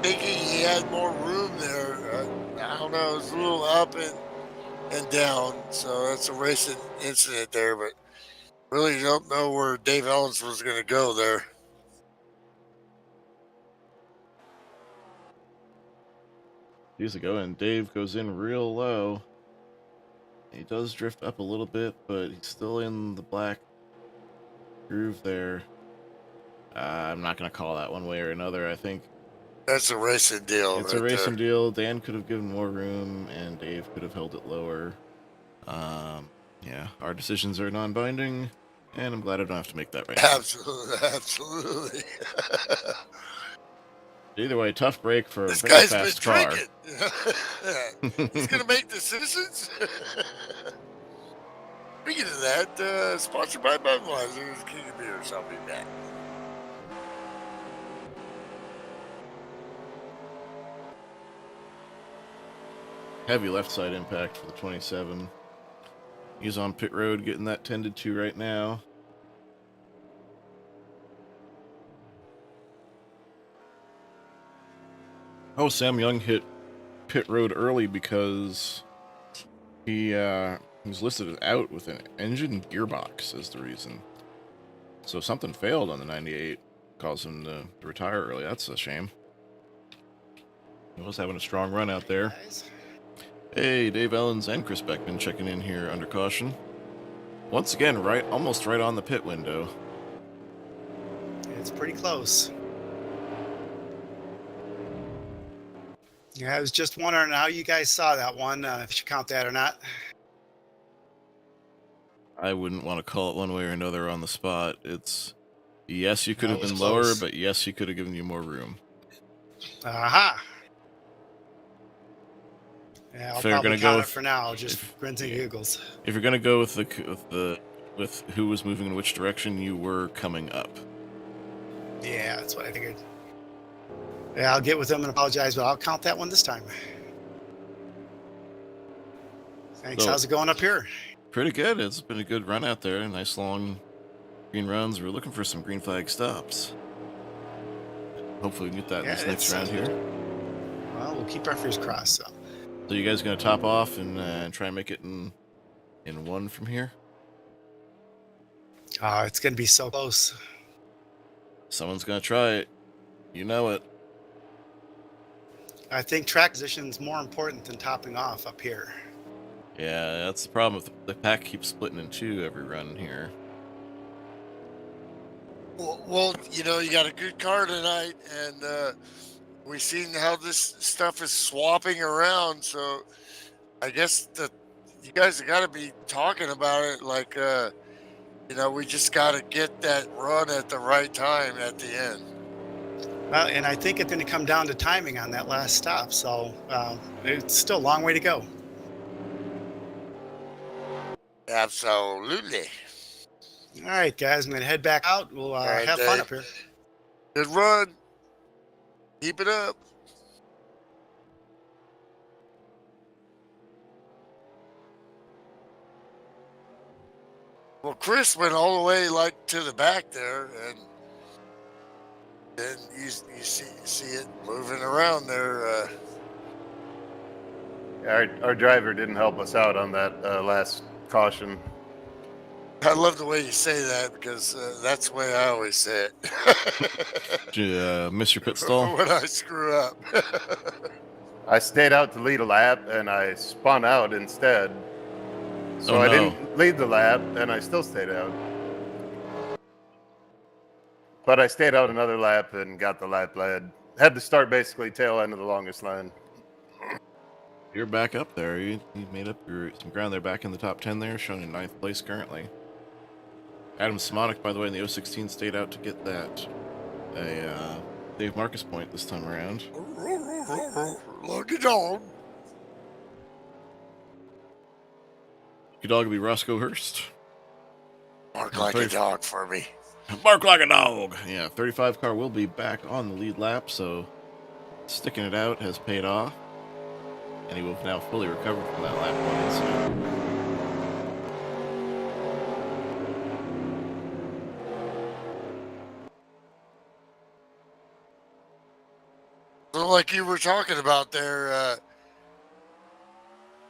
thinking he had more room there. I don't know, it was a little up and down, so that's a racing incident there, but really don't know where Dave Ellens was going to go there. Years ago, and Dave goes in real low. He does drift up a little bit, but he's still in the black groove there. I'm not going to call that one way or another. I think That's a racing deal. it's a racing deal. Dan could have given more room, and Dave could have held it lower. Yeah, our decisions are non-binding, and I'm glad I don't have to make that right now. Absolutely. Either way, tough break for a This very guy's been fast car. drinking. Yeah. He's going to make decisions. Speaking of that, sponsored by Budweiser, King of Beers. I'll be back. Heavy left side impact for the 27. He's on pit road getting that tended to right now. Sam Young hit pit road early because he He's listed as out with an engine gearbox as the reason. So something failed on the 98, caused him to retire early. That's a shame. He was having a strong run out there. Guys. Hey, Dave Ellens and Chris Beckman checking in here under caution. Once again, almost right on the pit window. It's pretty close. Yeah, I was just wondering how you guys saw that one, if you count that or not. I wouldn't want to call it one way or another on the spot. It's, yes, you could That have was been lower, close. but yes, you could have given you more room. Aha. Yeah, I'll So you're probably gonna go count it with- for now. Just grins and yeah. giggles. If you're gonna go with with who was moving in which direction, you were coming up. Yeah, that's what I figured. Yeah, I'll get with them and apologize, but I'll count that one this time. Thanks. So- How's it going up here? Pretty good. It's been a good run out there. Nice long green runs. We're looking for some green flag stops. Hopefully we can get that Yeah, this next it's- round here. Well, we'll keep our fingers crossed. So. So you guys gonna top off and try and make it in one from here? It's going to be so close. Someone's gonna try it. You know it. I think track position is more important than topping off up here. Yeah, that's the problem. The pack keeps splitting in two every run here. Well, you know, you got a good car tonight, and we've seen how this stuff is swapping around. So I guess that you guys have got to be talking about it. Like, you know, we just got to get that run at the right time at the end. Well, and I think it's going to come down to timing on that last stop. So it's still a long way to go. Absolutely. All right, guys, I'm going to head back out. We'll right, have fun Dave. up here. Good run. Keep it up. Well, Chris went all the way like to the back there, and then you see it moving around there. Our driver didn't help us out on that last caution. I love the way you say that because that's the way I always say it. Did you miss your pit stall? when I screw up. I stayed out to lead a lap, and I spun out instead. So Oh, I no. didn't lead the lap, and I still stayed out. But I stayed out another lap and got the lap led. Had to start basically tail end of the longest line. You're back up there. You made up some ground there, back in the top 10 there, showing in 9th place currently. Adam Simonik, by the way, in the 016 stayed out to get that Dave Marcus point this time around. Lucky dog. Your dog will be Roscoe Hurst. Bark like a dog for me. Bark like a dog! Yeah, 35 car will be back on the lead lap, so sticking it out has paid off. And he will now fully recover from that lap one incident. So like you were talking about there,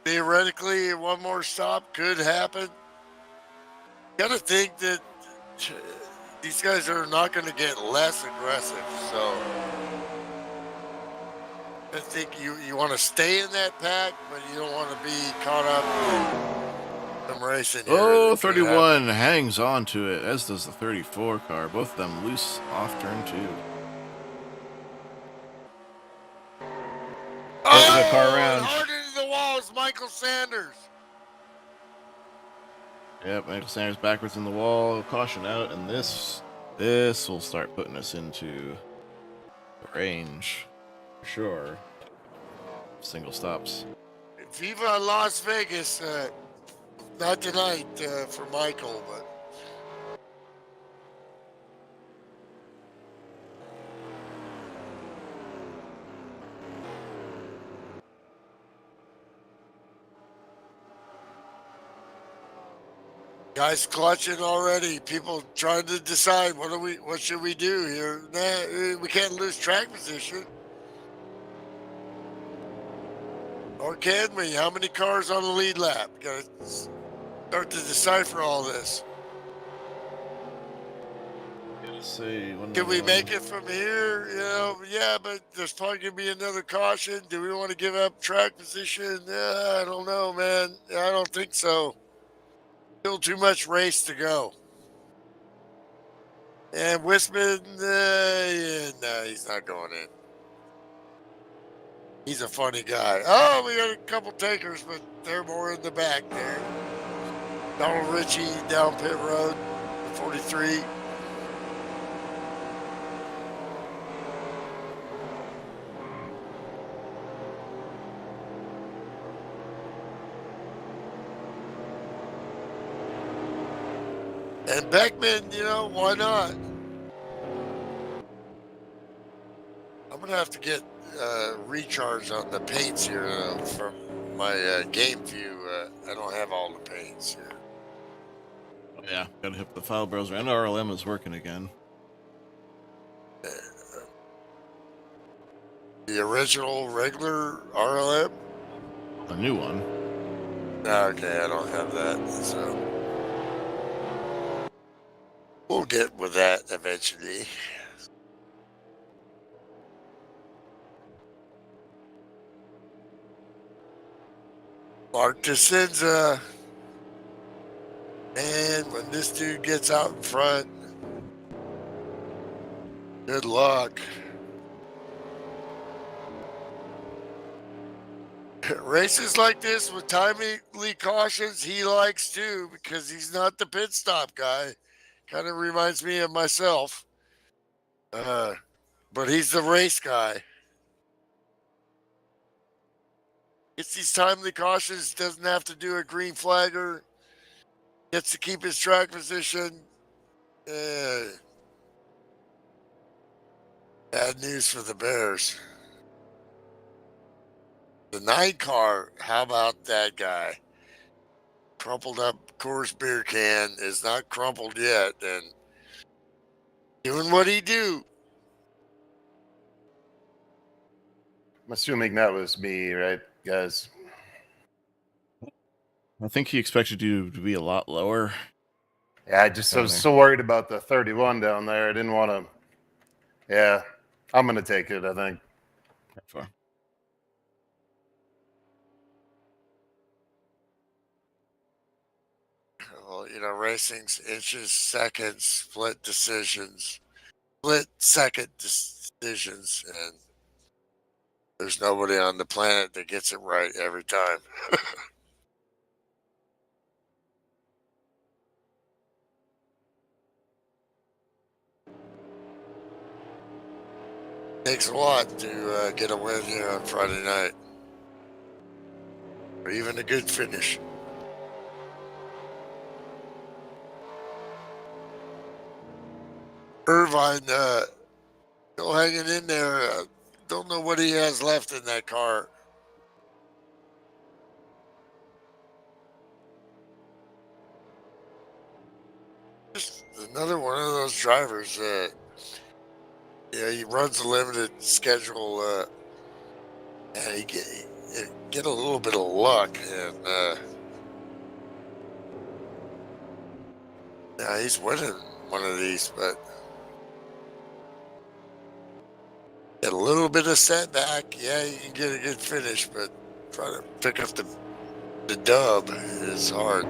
theoretically, one more stop could happen. Gotta think that these guys are not going to get less aggressive. So I think you want to stay in that pack, but you don't want to be caught up in some racing. here. Oh, That could 31 hangs on to it, as does the 34 car. Both of them loose off turn 2. happen. the car Oh, around. hard into the walls, Michael Sanders. Yep, Michael Sanders backwards in the wall, caution out, and this will start putting us into the range for sure. Single stops. Viva Las Vegas. Not tonight for Michael, but guys clutching already. People trying to decide what should we do here. Nah, we can't lose track position. Or can we? How many cars on the lead lap? Got start to decipher all this. Say one Can we one. make it from here? Yeah, but there's probably gonna be another caution. Do we want to give up track position? I don't know, man. I don't think so. Still too much race to go. And Winston, yeah, no, he's not going in. He's a funny guy. Oh, we got a couple takers, but they're more in the back there. Donald Ritchie down pit road, 43. And Beckman, why not? I'm going to have to get recharge on the paints here from my game view. I don't have all the paints here. Yeah, gotta hit the file browser. And RLM is working again. The original regular RLM? The new one. Okay, I don't have that. So we'll get with that eventually. Mark DeCenza. And when this dude gets out in front, good luck. Races like this with timely cautions, he likes too, because he's not the pit stop guy. Kind of reminds me of myself. But he's the race guy. Gets these timely cautions, doesn't have to do a green flagger. Gets to keep his track position. Bad news for the Bears. The 9 car, how about that guy? Crumpled up Coors beer can, is not crumpled yet, and doing what he do. I'm assuming that was me, right, guys? I think he expected you to be a lot lower. Yeah, I was so worried about the 31 down there. I didn't want to. Yeah, I'm going to take it, I think. That far. Well, racing's inches, seconds, split second decisions, and there's nobody on the planet that gets it right every time. Takes a lot to get a win here on Friday night, or even a good finish. Irvine still hanging in there. Don't know what he has left in that car. Just another one of those drivers. He runs a limited schedule, and he get a little bit of luck, and he's winning one of these, but get a little bit of setback. Yeah, you can get a good finish, but trying to pick up the dub is hard.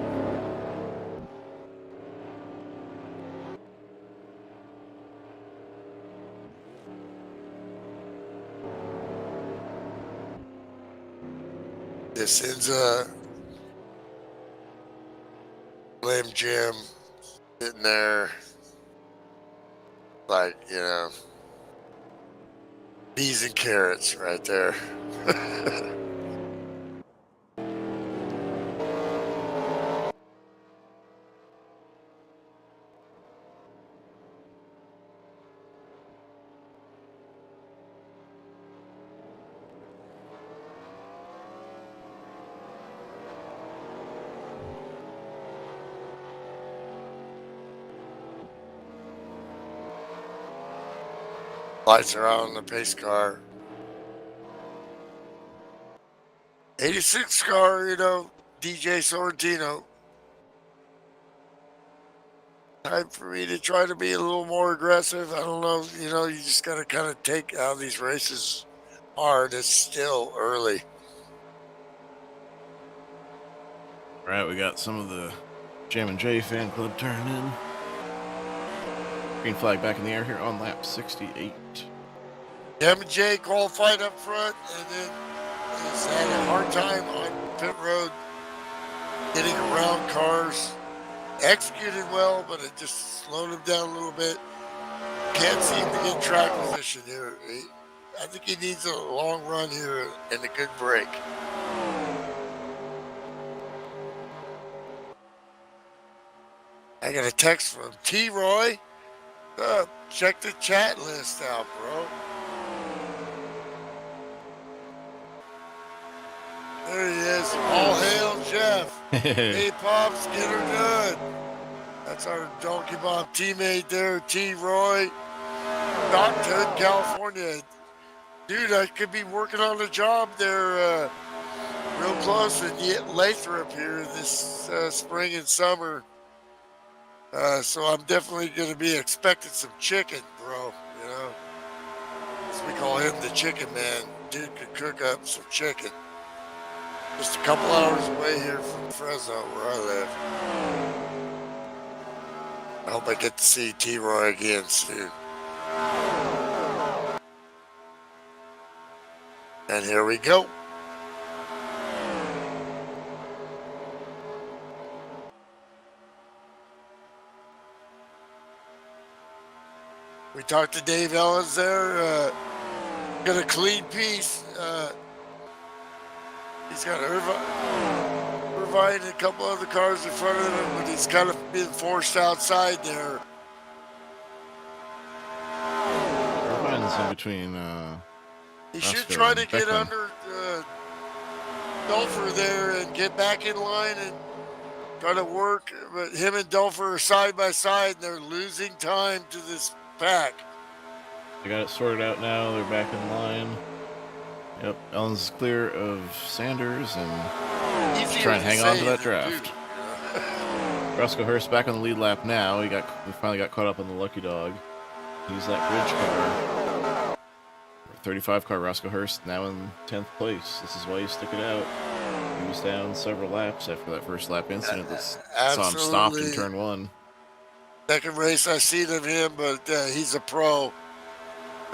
This ends Slim Jim sitting there like, peas and carrots right there. Lights are out on the pace car. 86 car, DJ Sorrentino. Time for me to try to be a little more aggressive. I don't know. You know, you just got to kind of take out these races hard. It's still early. All right, we got some of the Jam and J fan club turning in. Green flag back in the air here on lap 68. Jam and Jay qualified up front and then has had a hard time on pit road getting around cars. Executed well, but it just slowed him down a little bit. Can't seem to get track position here. I think he needs a long run here and a good break. I got a text from T. Roy. Check the chat list out, bro. There he is. All hail Jeff. Hey, Pops, get her done. That's our Donkey Bomb teammate there, T. Roy. Stockton, California. Dude, I could be working on a job there real close in Lathrop here this spring and summer. So I'm definitely going to be expecting some chicken, bro. You know, as we call him the chicken man. Dude could cook up some chicken. Just a couple hours away here from Fresno, where I live. I hope I get to see T-Roy again soon. And here we go. We talked to Dave Ellis there. Got a clean piece. He's got Irvine and a couple other cars in front of him, but he's kind of being forced outside there. Irvine's in between. He should Roscoe try and to get Beckman. under Dulfer there and get back in line and try to work. But him and Dulfer are side by side, and they're losing time to this pack. They got it sorted out now. They're back in line. Yep, Ellen's clear of Sanders and Easier trying to hang on to say that than draft. do. Roscoe Hurst back on the lead lap now. We finally got caught up on the lucky dog. He's that bridge car. 35 car Roscoe Hurst now in 10th place. This is why you stick it out. He was down several laps after that first lap incident that saw him stopped in Absolutely. turn one. Second race I've seen of him, but he's a pro.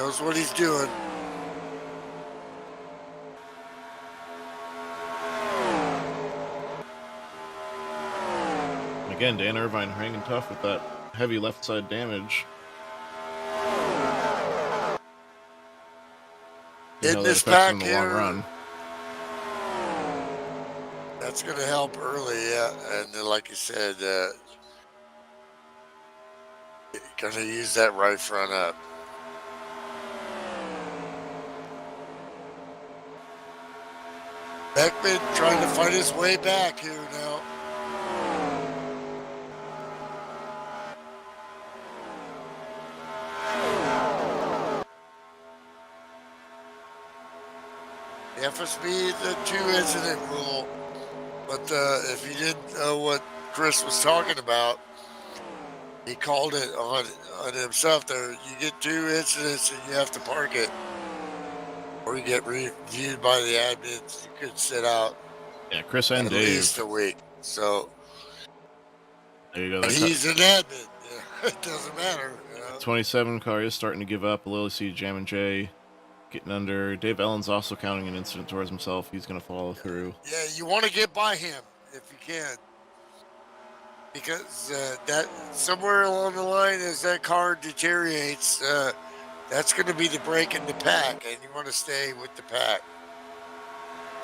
Knows what he's doing. Again, Dan Irvine hanging tough with that heavy left side damage. You know In that this affects him pack in the long here, run. that's going to help early, yeah. And then, like you said, going to use that right front up. Beckman trying to fight his way back here now. The FSB, the 2-incident rule. But if you didn't know what Chris was talking about, he called it on himself there. You get 2 incidents and you have to park it. Or you get reviewed by the admins. You could sit out Yeah, Chris and at Dave. least a week. So There you go. but They're he's an admin. Yeah, it doesn't matter. You know? 27 car is starting to give up. Lily C, Jam and J getting under. Dave Ellen's also counting an incident towards himself. He's going to follow through. Yeah, you want to get by him if you can. Because that somewhere along the line as that car deteriorates, that's going to be the break in the pack, and you want to stay with the pack.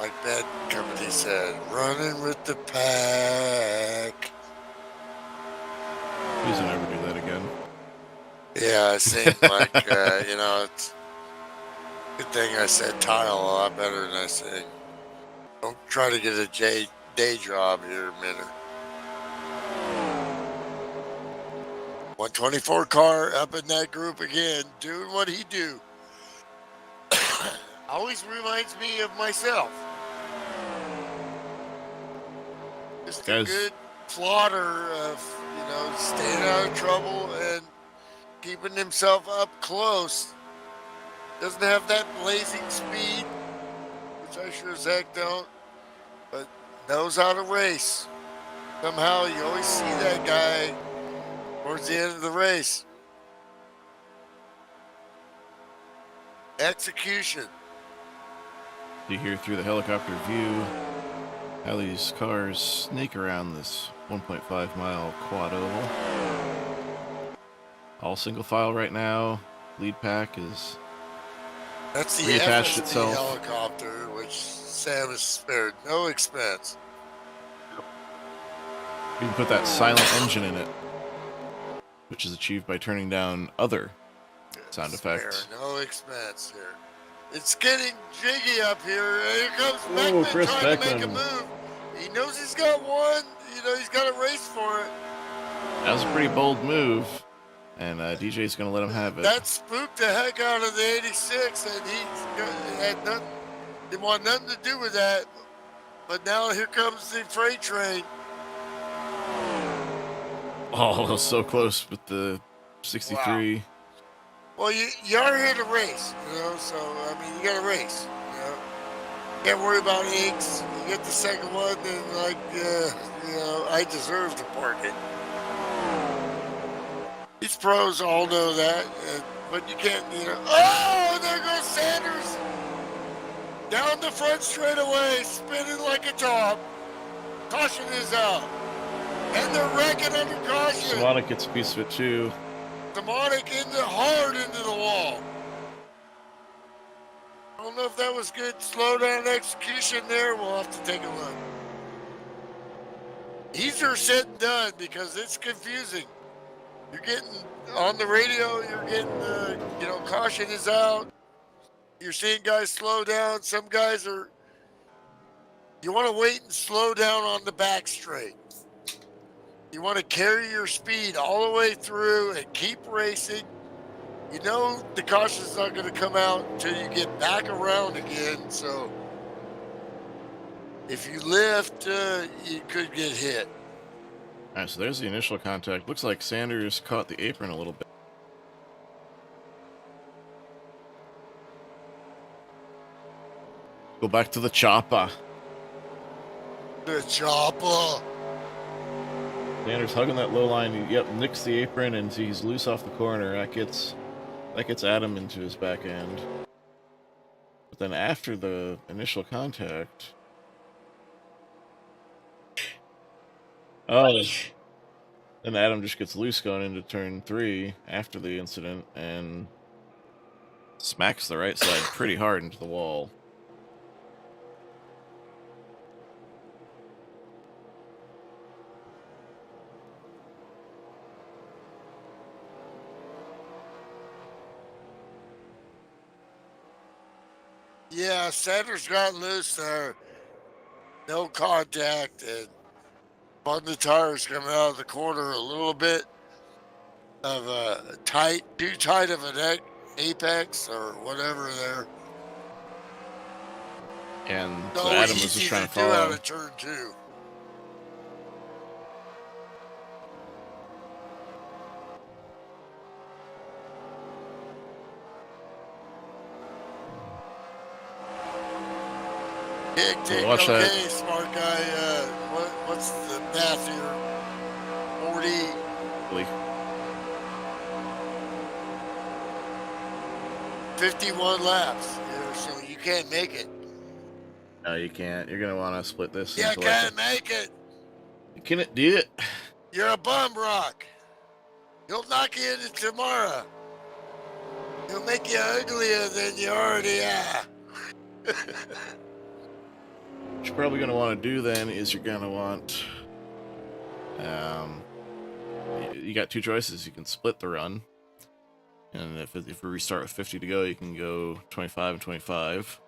Like Bad Company said, running with the pack. Please don't ever do that again. Yeah, I think like, you know, it's a good thing I said tile a lot better than I say. Don't try to get a day job here a minute. 124 car up in that group again, doing what he do. Always reminds me of myself. Just a Guys, good slaughter of, staying out of trouble and keeping himself up close. Doesn't have that blazing speed, which I sure as heck don't, but knows how to race. Somehow you always see that guy towards the end of the race. Execution. You hear through the helicopter view how these cars snake around this 1.5 mile quad oval. All single file right now. Lead pack is That's the reattached FSD itself. helicopter, which Sam has spared no expense. You can put that silent engine in it, which is achieved by turning down other sound effects. Spare no expense here. It's getting jiggy up here. Here comes Ooh, Beckman Chris trying to make a Beckman. move. He knows he's got one. He's got a race for it. That was a pretty bold move, and DJ's going to let him have it. That spooked the heck out of the 86, and didn't want nothing to do with that. But now here comes the freight train. Oh, so close with the 63. Wow. Well, you are here to race, so, you got to race, Can't worry about inks. You get the second one, and, I deserve to park it. These pros all know that, but you can't, Oh, there goes Sanders! Down the front straightaway, spinning like a top. Caution is out. And they're wrecking under caution. Sonic gets a piece of it too. Demonic hard into the wall. I don't know if that was good slow down execution there. We'll have to take a look. Easier said than done because it's confusing. You're getting on the radio, you're getting, caution is out. You're seeing guys slow down. Some guys you want to wait and slow down on the back straight. You want to carry your speed all the way through and keep racing. The caution's not going to come out until you get back around again. So if you lift, you could get hit. All right, so there's the initial contact. Looks like Sanders caught the apron a little bit. Go back to the chopper. The chopper. Sanders hugging that low line. Yep, nicks the apron and he's loose off the corner. That gets Adam into his back end. But then after the initial contact, then Adam just gets loose going into turn 3 after the incident and smacks the right side pretty hard into the wall. Yeah, Sanders got loose there. No contact, and on the tires coming out of the corner a little bit of a too tight of an apex or whatever there. And So so Adam was easy just trying to do out follow. of turn 2. Tick, Watch okay, that. smart guy. What's the math here? 40. Really. 51 laps here, so you can't make it. No, you can't. You're gonna want to split this. You into can't make it. Can it do it? You're a bum rock. He'll knock you into tomorrow. He'll make you uglier than you already are. What you're probably going to want to do then is you're going to want, you got two choices. You can split the run, and if we restart with 50 to go, you can go 25 and 25,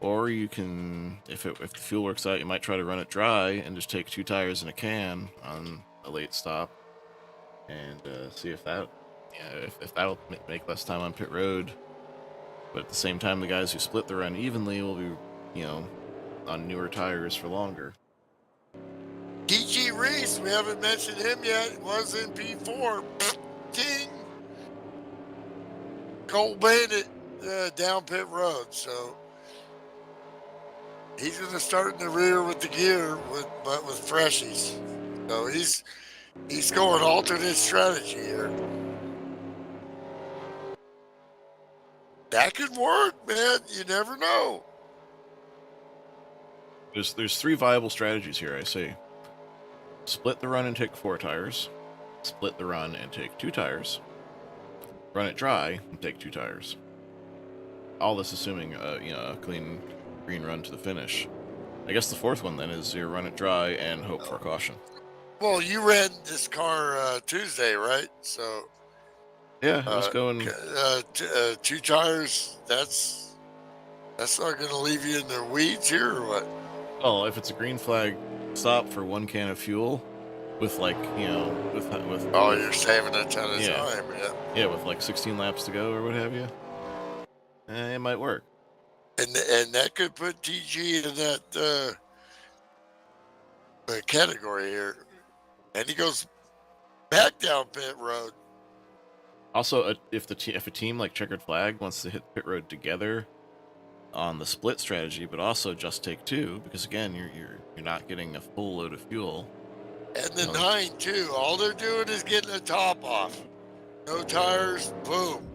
or you can, if the fuel works out, you might try to run it dry and just take 2 tires in a can on a late stop, and see if that, if that'll make less time on pit road. But at the same time, the guys who split the run evenly will be, on newer tires for longer. DG Reese, we haven't mentioned him yet, was in P4. King. Cold Bandit down pit road. So he's going to start in the rear with the gear, but with freshies. So he's going alternate strategy here. That could work, man. You never know. There's 3 viable strategies here, I see. Split the run and take 4 tires. Split the run and take 2 tires. Run it dry and take 2 tires. All this assuming a clean green run to the finish. I guess the 4th one then is you run it dry and hope for caution. Well, you ran this car Tuesday, right? So Yeah, I was going. 2 tires. That's not going to leave you in the weeds here, or what? Well, if it's a green flag stop for 1 can of fuel, with with Oh, you're saving a ton of Yeah. time. yeah, with like 16 laps to go or what have you, it might work. And that could put TG in that category here. And he goes back down pit road. Also, if a team like Checkered Flag wants to hit pit road together on the split strategy, but also just take 2, because again, you're not getting a full load of fuel. And the 9 too. All they're doing is getting the top off. No tires, boom.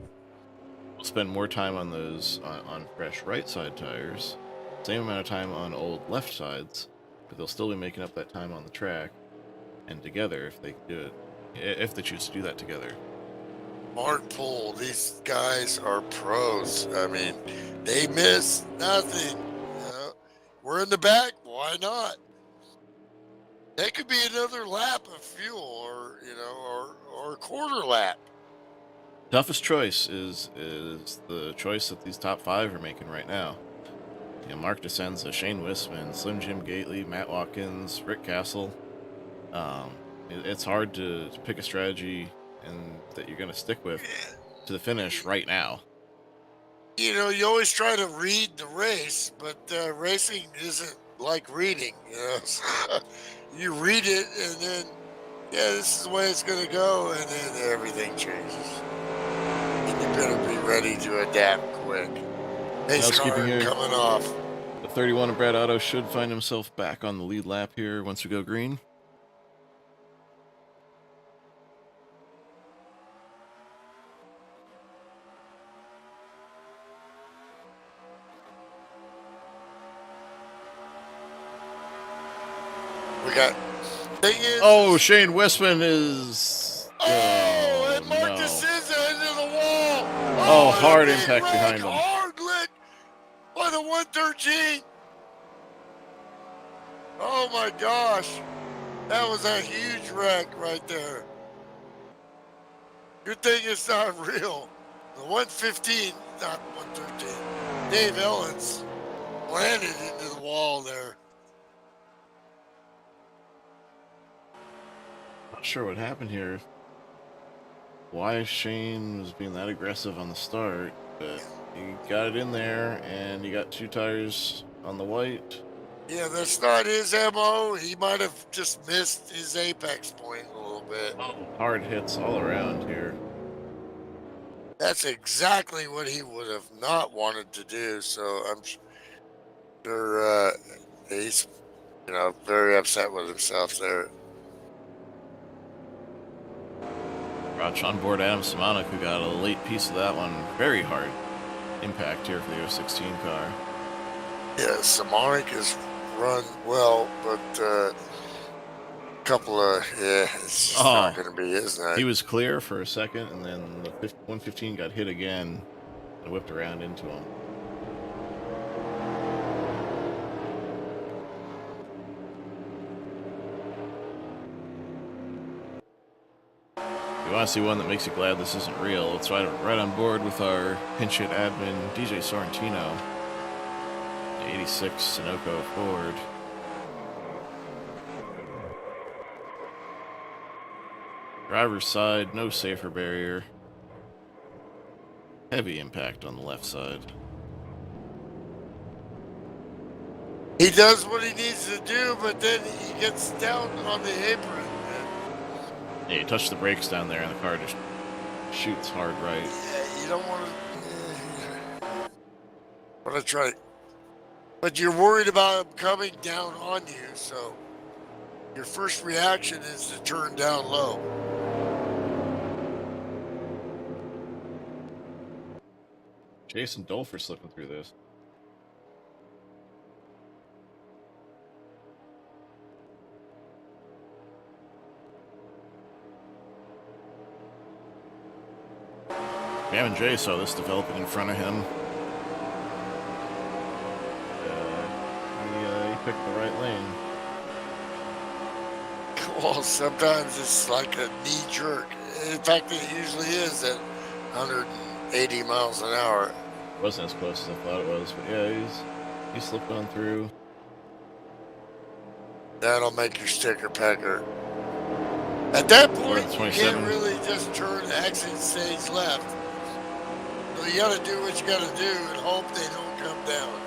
We'll spend more time on those on fresh right side tires, same amount of time on old left sides, but they'll still be making up that time on the track and together if they do it, if they choose to do that together. Smart pull. These guys are pros. I mean, they miss nothing. You know? We're in the back. Why not? That could be another lap of fuel, or or a quarter lap. Toughest choice is the choice that these top 5 are making right now. Mark DeSenza, Shane Wisman, Slim Jim Gately, Matt Watkins, Rick Castle. It's hard to pick a strategy and that you're going to stick with to the finish right now. You always try to read the race, but racing isn't like reading. You read it, and then, this is the way it's going to go, and then everything changes. And you better be ready to adapt quick. Pace car Housekeeping here. coming off. The 31 of Brad Otto should find himself back on the lead lap here once we go green. We got. Thing is, Oh, Shane Wisman is. and Mark no. DeSenza into the wall. Oh, hard big impact wreck, behind him. Hard lick by the 113. Oh my gosh. That was a huge wreck right there. Good thing it's not real. The 115, not 113. Dave Ellens landed into the wall there. Not sure what happened here. Why Shane was being that aggressive on the start, but he got it in there, and he got 2 tires on the white. Yeah, that's not his MO. He might have just missed his apex point a little bit. Hard hits all around here. That's exactly what he would have not wanted to do. So I'm sure he's, very upset with himself there. Roch on board Adam Simonik, who got a late piece of that one. Very hard impact here for the 016 car. Yeah, Simonik has run well, but a couple of, it's just not going to be his night. He was clear for a second, and then the 115 got hit again and whipped around into him. If you want to see one that makes you glad this isn't real, let's right on board with our pinch hit admin, DJ Sorrentino. The 86 Sunoco Ford. Driver's side, no safer barrier. Heavy impact on the left side. He does what he needs to do, but then he gets down on the apron. Yeah, you touch the brakes down there, and the car just shoots hard right. Yeah, you don't want to try. But you're worried about him coming down on you, so your first reaction is to turn down low. Jason Dolfer slipping through this. Bam and Jay saw this developing in front of him. He picked the right lane. Well, sometimes it's like a knee jerk. In fact, it usually is at 180 miles an hour. It wasn't as close as I thought it was, but yeah, he slipped on through. That'll make your sticker pecker. At that point, you 27. can't really just turn exit stage left. So you got to do what you got to do and hope they don't come down.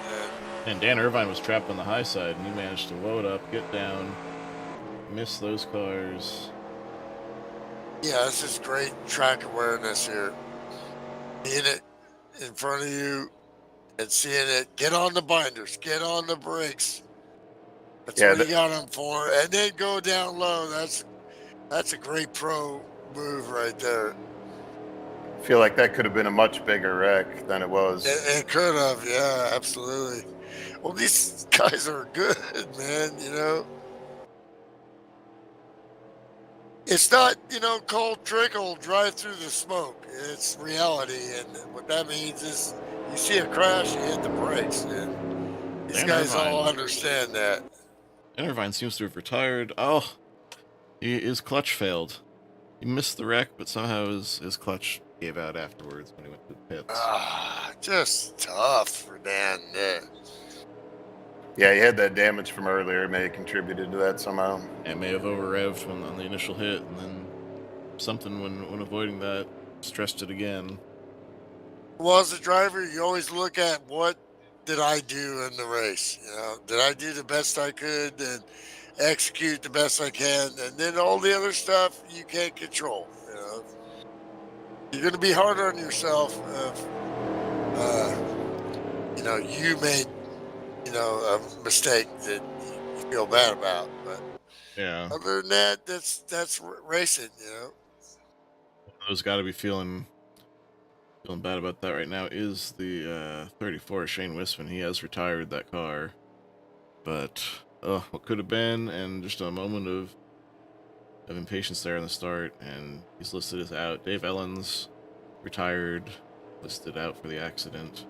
And Dan Irvine was trapped on the high side, and he managed to load up, get down, miss those cars. Yeah, this is great track awareness here. Seeing it in front of you and seeing it, get on the binders, get on the brakes. That's what you got them for. And then go down low. That's a great pro move right there. I feel like that could have been a much bigger wreck than it was. It could have, yeah, absolutely. Well, these guys are good, man, you know. It's not, cold trickle, drive through the smoke. It's reality, and what that means is you see a crash, you hit the brakes, and these Dan guys Irvine. all understand that. Dan Irvine seems to have retired. Oh, his clutch failed. He missed the wreck, but somehow his clutch gave out afterwards when he went to the pits. Just tough for Dan. Yeah, he had that damage from earlier. It may have contributed to that somehow. It may have over-revved on the initial hit, and then something when avoiding that stressed it again. Well, as a driver, you always look at what did I do in the race? Did I do the best I could and execute the best I can? And then all the other stuff you can't control. You're going to be hard on yourself if, you made, a mistake that you feel bad about. But Yeah, other than that, that's racing. those got to be feeling bad about that right now. Is the 34 Shane Wisman? He has retired that car, but what could have been, and just a moment of impatience there in the start, and he's listed as out. Dave Ellens retired, listed out for the accident.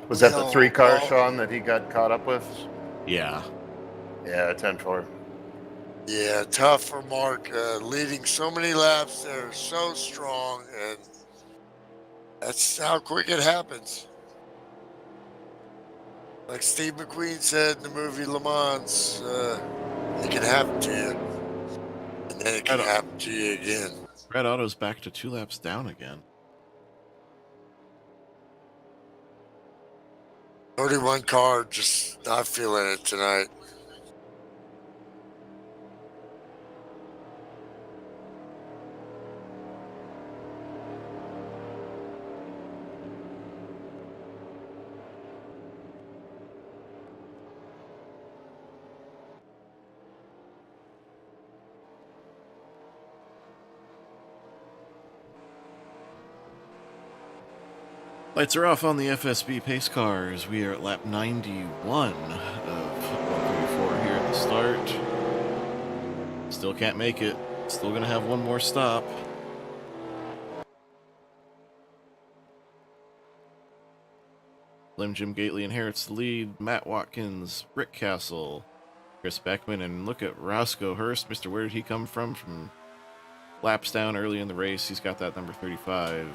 Was that the 3-car, well- Sean, that he got caught up with? Yeah, Yeah, 10-4. Yeah, tough for Mark, leading so many laps. They're so strong, and that's how quick it happens. Like Steve McQueen said in the movie Le Mans, it can happen to you, and then it can happen to you again. Red Auto's back to 2 laps down again. 31 car, just not feeling it tonight. Lights are off on the FSB pace cars. We are at lap 91 of 134 here at the start. Still can't make it. Still going to have one more stop. Slim Jim Gately inherits the lead. Matt Watkins, Rick Castle, Chris Beckman, and look at Roscoe Hurst. Mr. Where did he come from? From laps down early in the race. He's got that number 35.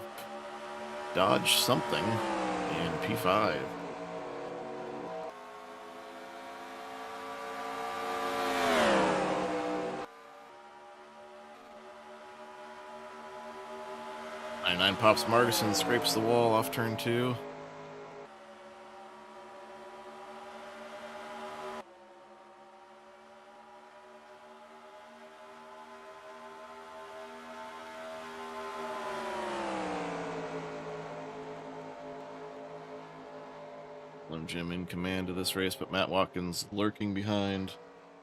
Dodge something in P5. '99 Pops Margison scrapes the wall off turn 2. Slim Jim in command of this race, but Matt Watkins lurking behind.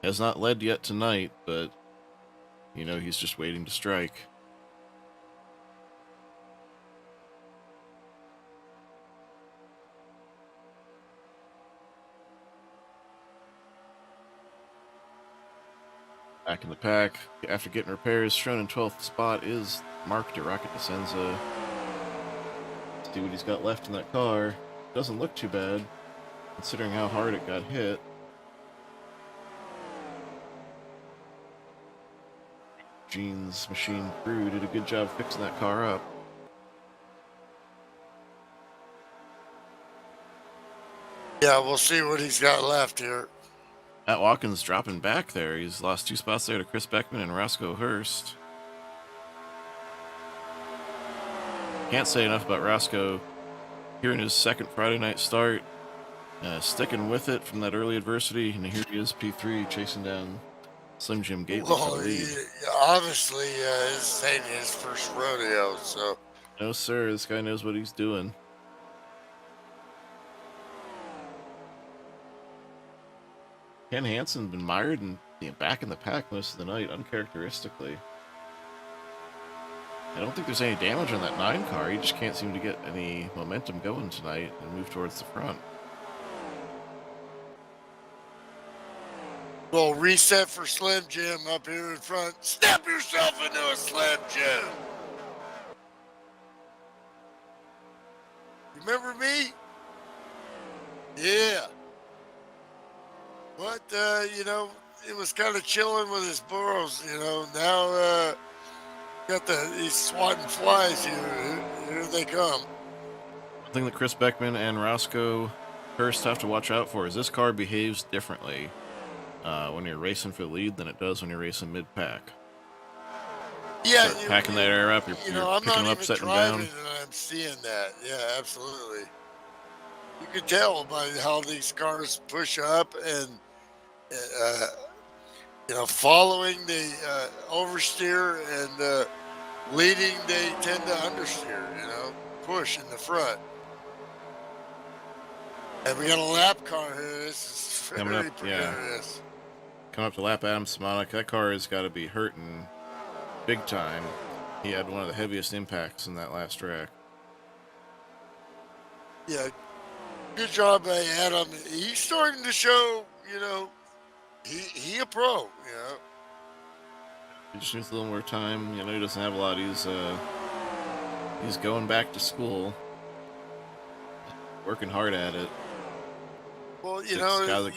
Has not led yet tonight, but he's just waiting to strike. Back in the pack, after getting repairs, shown in 12th spot is Mark DeRocket DeSenza. See what he's got left in that car. Doesn't look too bad, considering how hard it got hit. Gene's machine crew did a good job fixing that car up. Yeah, we'll see what he's got left here. Matt Watkins dropping back there. He's lost 2 spots there to Chris Beckman and Roscoe Hurst. Can't say enough about Roscoe here in his second Friday night start. Sticking with it from that early adversity, and here he is, P3, chasing down Slim Jim Gately for Well, the lead. obviously, this ain't his first rodeo, so. No, sir, this guy knows what he's doing. Ken Hansen been mired and back in the pack most of the night, uncharacteristically. I don't think there's any damage on that 9 car. He just can't seem to get any momentum going tonight and move towards the front. Well, reset for Slim Jim up here in front. Snap yourself into a Slim Jim. Remember me? Yeah. But, it was kind of chilling with his burros, Now, he's swatting flies here. Here they come. One thing that Chris Beckman and Roscoe Hurst have to watch out for is this car behaves differently when you're racing for the lead than it does when you're racing mid-pack. Yeah, Start packing that air up, you're I'm picking not them up, even setting them driving, down. and I'm seeing that. Yeah, absolutely. You can tell by how these cars push up and, following the oversteer and leading, they tend to understeer, push in the front. And we got a lap car here. This is Coming very up, yeah. precarious. Coming up to lap Adam Simonik. That car has got to be hurting big time. He had one of the heaviest impacts in that last wreck. Yeah, good job by Adam. He's starting to show, he a pro, He just needs a little more time. He doesn't have a lot. He's going back to school, working hard at it. Well,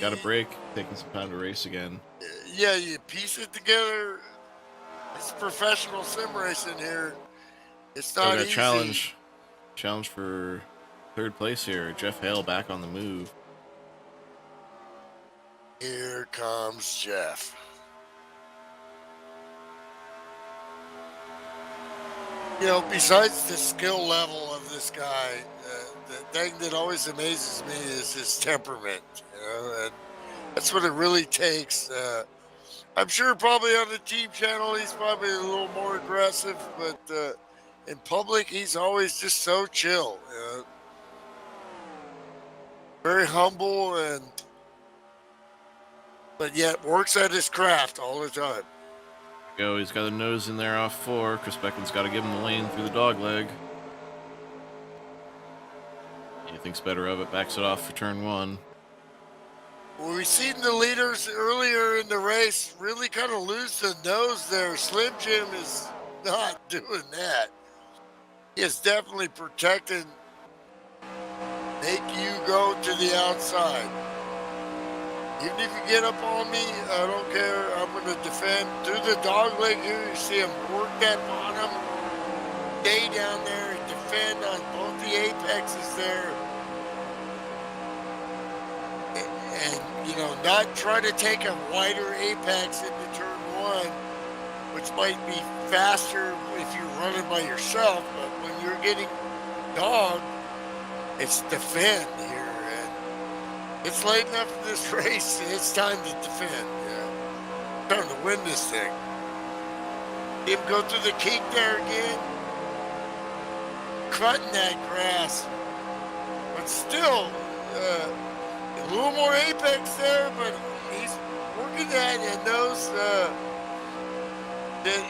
Got a break, taking some time to race again. Yeah, you piece it together. It's professional sim racing here. It's not easy. Challenge for third place here. Jeff Hale back on the move. Here comes Jeff. Besides the skill level of this guy, the thing that always amazes me is his temperament, and that's what it really takes. I'm sure probably on the team channel, he's probably a little more aggressive, but in public, he's always just so chill. Very humble, but yet works at his craft all the time. He's got a nose in there off 4. Chris Beckman's got to give him the lane through the dog leg. He thinks better of it, backs it off for turn 1. Well, we've seen the leaders earlier in the race really kind of lose the nose there. Slim Jim is not doing that. He is definitely protecting. Make you go to the outside. Even if you get up on me, I don't care. I'm going to defend through the dog leg here. You see him work that bottom, stay down there and defend on both the apexes there. And not try to take a wider apex into turn 1, which might be faster if you're running by yourself. But when you're getting dogged, it's defend here. It's late enough in this race. It's time to defend. Time to win this thing. Him go through the kink there again. Cutting that grass. But still, A little more apex there, but he's working that and knows that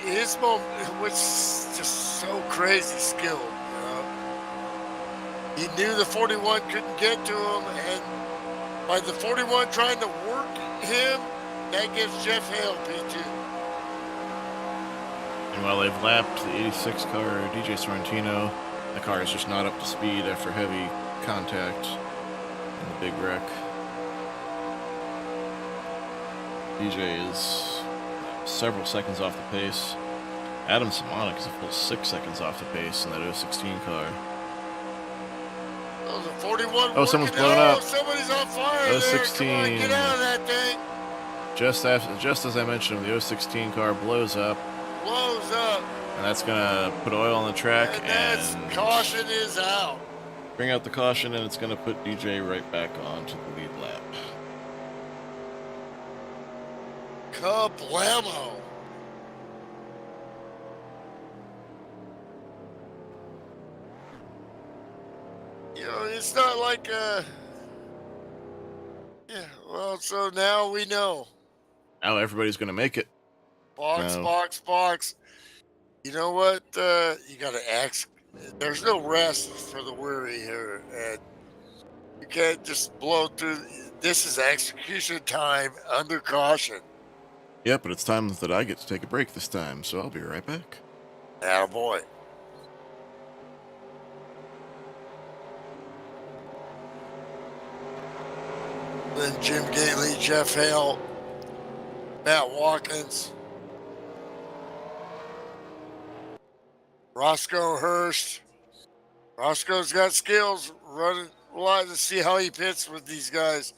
his moment, which is just so crazy skilled. He knew the 41 couldn't get to him, and by the 41 trying to work him, that gives Jeff Hale P2. And while they've lapped the 86 car, DJ Sorrentino, the car is just not up to speed after heavy contact in the big wreck. DJ is several seconds off the pace. Adam Simonic is a full 6 seconds off the pace in that 016 car. Oh, the 41. Oh, someone's working. blown up. Somebody's on fire there. 016. Come on, get out of that thing. Just as I mentioned, the 016 car blows up, Blows up. and that's gonna put oil on the track And that's and caution is out. bring out the caution, and it's gonna put DJ right back onto the lead lap. Kablamo. You know, it's not like yeah, well, so now we know. Now everybody's gonna make it. Box, No. box. You know what? You got to ask. There's no rest for the weary here, and you can't just blow through. This is execution time under caution. Yeah, but it's time that I get to take a break this time, so I'll be right back. Attaboy. Then Jim Gately, Jeff Hale, Matt Watkins, Roscoe Hurst. Roscoe's got skills running. We'll have to see how he pits with these guys.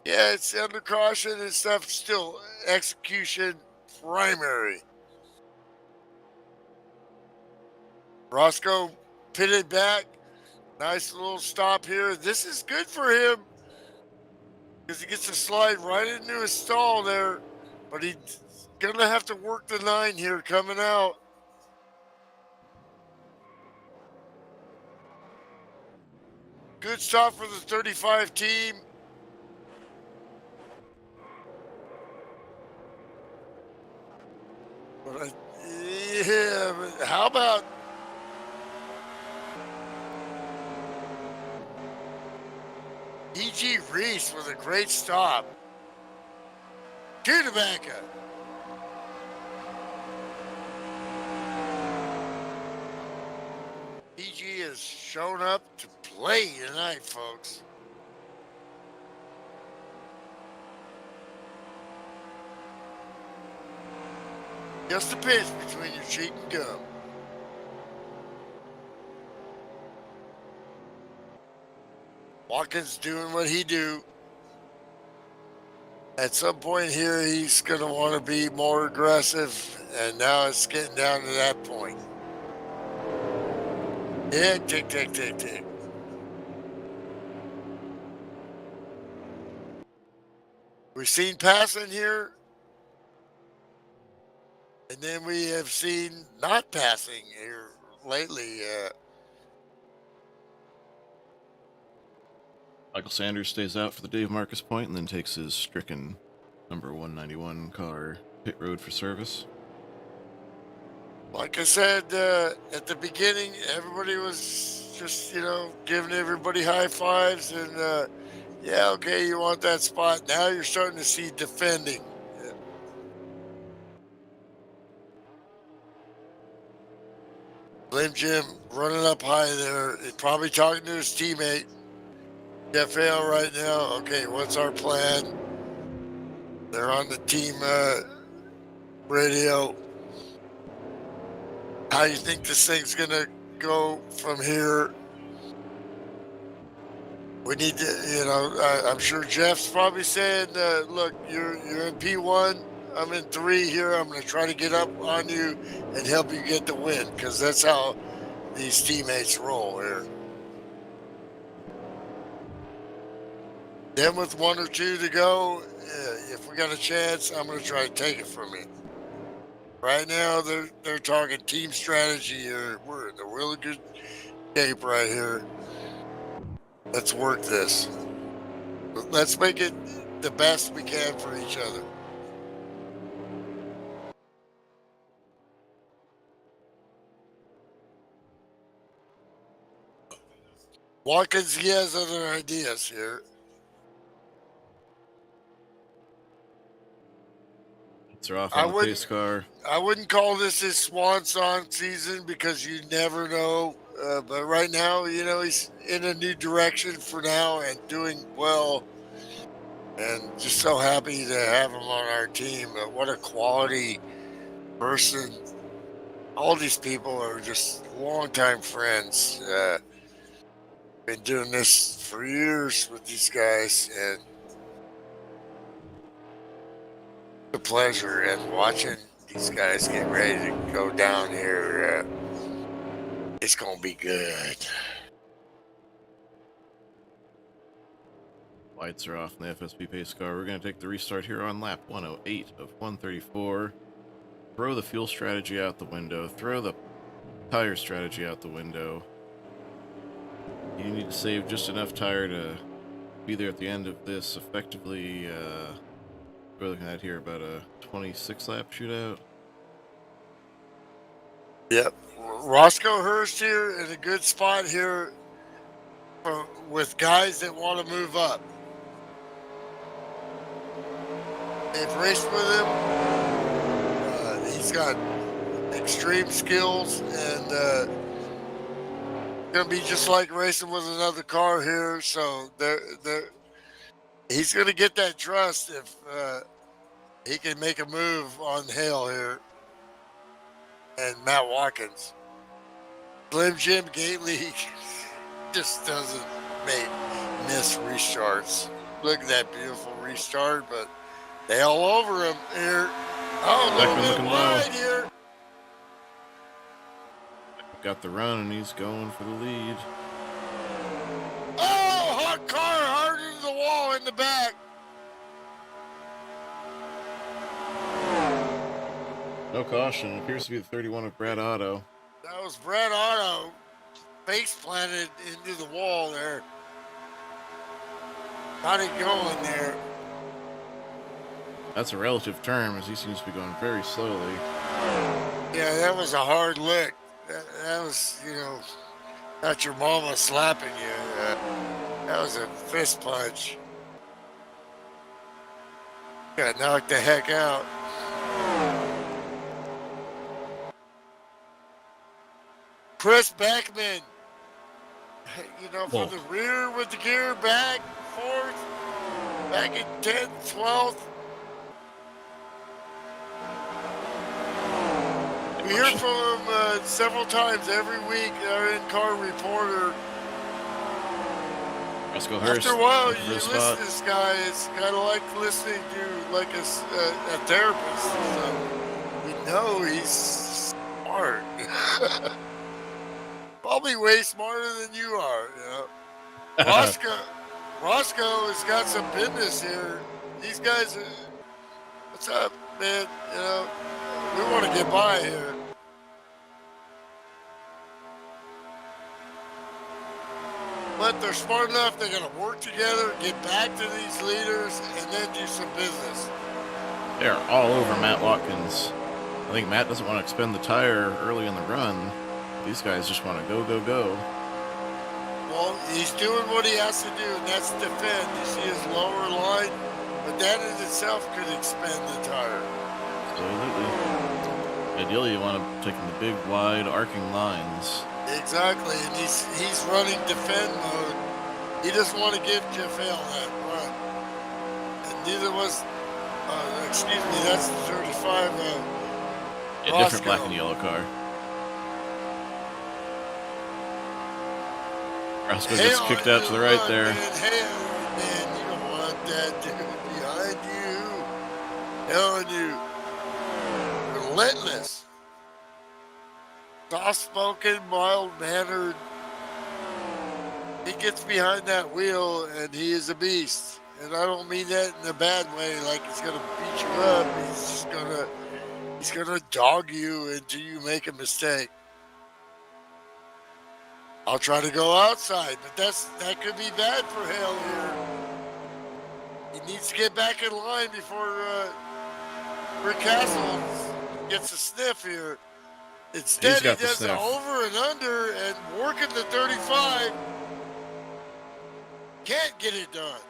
Yeah, it's under caution and stuff. Still, execution primary. Roscoe pitted back. Nice little stop here. This is good for him because he gets to slide right into his stall there. But he's going to have to work the 9 here coming out. Good stop for the 35 team. But yeah, but how about E.G. Reese with a great stop? Kudabanka. E.G. has shown up to play tonight, folks. Just a pinch between your cheek and gum. Watkins doing what he do. At some point here, he's going to want to be more aggressive, and now it's getting down to that point. Yeah, tick, tick, tick, tick. We've seen passing here, and then we have seen not passing here lately. Michael Sanders stays out for the Dave Marcus point and then takes his stricken number 191 car pit road for service. Like I said at the beginning, everybody was just, giving everybody high fives and, yeah, okay, you want that spot. Now you're starting to see defending. Slim Jim running up high there, probably talking to his teammate. Jeff Hale right now. Okay, what's our plan? They're on the team radio. How you think this thing's gonna go from here? We need to, I'm sure Jeff's probably saying, look, you're in P1. I'm in 3 here. I'm going to try to get up on you and help you get the win because that's how these teammates roll here. Then with 1 or 2 to go, if we got a chance, I'm going to try to take it from you. Right now, they're talking team strategy here. We're in a really good shape right here. Let's work this. Let's make it the best we can for each other. Watkins, he has other ideas here. It's off I on the wouldn't- pace car. I wouldn't call this his swan song season because you never know. But right now, you know, he's in a new direction for now and doing well. And just so happy to have him on our team. But what a quality person. All these people are just longtime friends. Been doing this for years with these guys, and the pleasure and watching these guys get ready to go down here. It's gonna be good. Lights are off in the FSP pace car. We're going to take the restart here on lap 108 of 134. Throw the fuel strategy out the window. Throw the tire strategy out the window. You need to save just enough tire to be there at the end of this effectively. We're looking at here about a 26 lap shootout. Yep. Roscoe Hurst here in a good spot here with guys that want to move up. They've raced with him. He's got extreme skills and gonna be just like racing with another car here. So he's gonna get that trust if he can make a move on Hale here. And Matt Watkins. Slim Jim Gately just doesn't miss restarts. Look at that beautiful restart, but they all over him here. Oh, a little Beckman bit looking wide low. here. Got the run and he's going for the lead. Oh, hot car hard into the wall in the back. No caution. Appears to be the 31 of Brad Otto. That was Brad Otto face planted into the wall there. Got it going there. That's a relative term as he seems to be going very slowly. Yeah, that was a hard lick. That was, you know, not your mama slapping you. That was a fist punch. Got knocked the heck out. Chris Beckman, you know, from Whoa. the rear with the gear back, fourth, back in 10th, 12th. We hear from him several times every week. Our in-car reporter. Roscoe Hurst. After a while, looking for you his listen spot. to this guy. It's kind of like listening to like a therapist. So we know he's smart. Probably way smarter than you are. You know, Roscoe has got some business here. These guys are. What's up, man? You know, we want to get by here. But they're smart enough, they're going to work together, get back to these leaders, and then do some business. They're all over Matt Watkins. I think Matt doesn't want to expend the tire early in the run. These guys just want to go, go, go. Well, he's doing what he has to do, and that's defend. You see his lower line, but that in itself could expend the tire. Absolutely. Ideally, you want to take the big, wide, arcing lines. Exactly, and he's running defend mode. He doesn't want to give Jeff Hale that run. And neither was, excuse me, that's the 35. A different Roscoe. black and yellow car. Roscoe gets Hale, kicked out to the right there. Man, Hale, man, you don't want that dude behind you. Telling you. Relentless. Soft-spoken, mild-mannered. He gets behind that wheel, and he is a beast. And I don't mean that in a bad way, like he's gonna beat you up. He's gonna dog you until you make a mistake. I'll try to go outside, but that could be bad for Hale here. He needs to get back in line before Rick Castle gets a sniff here. Instead, he got the does sniff. it over and under and working the 35. Can't get it done.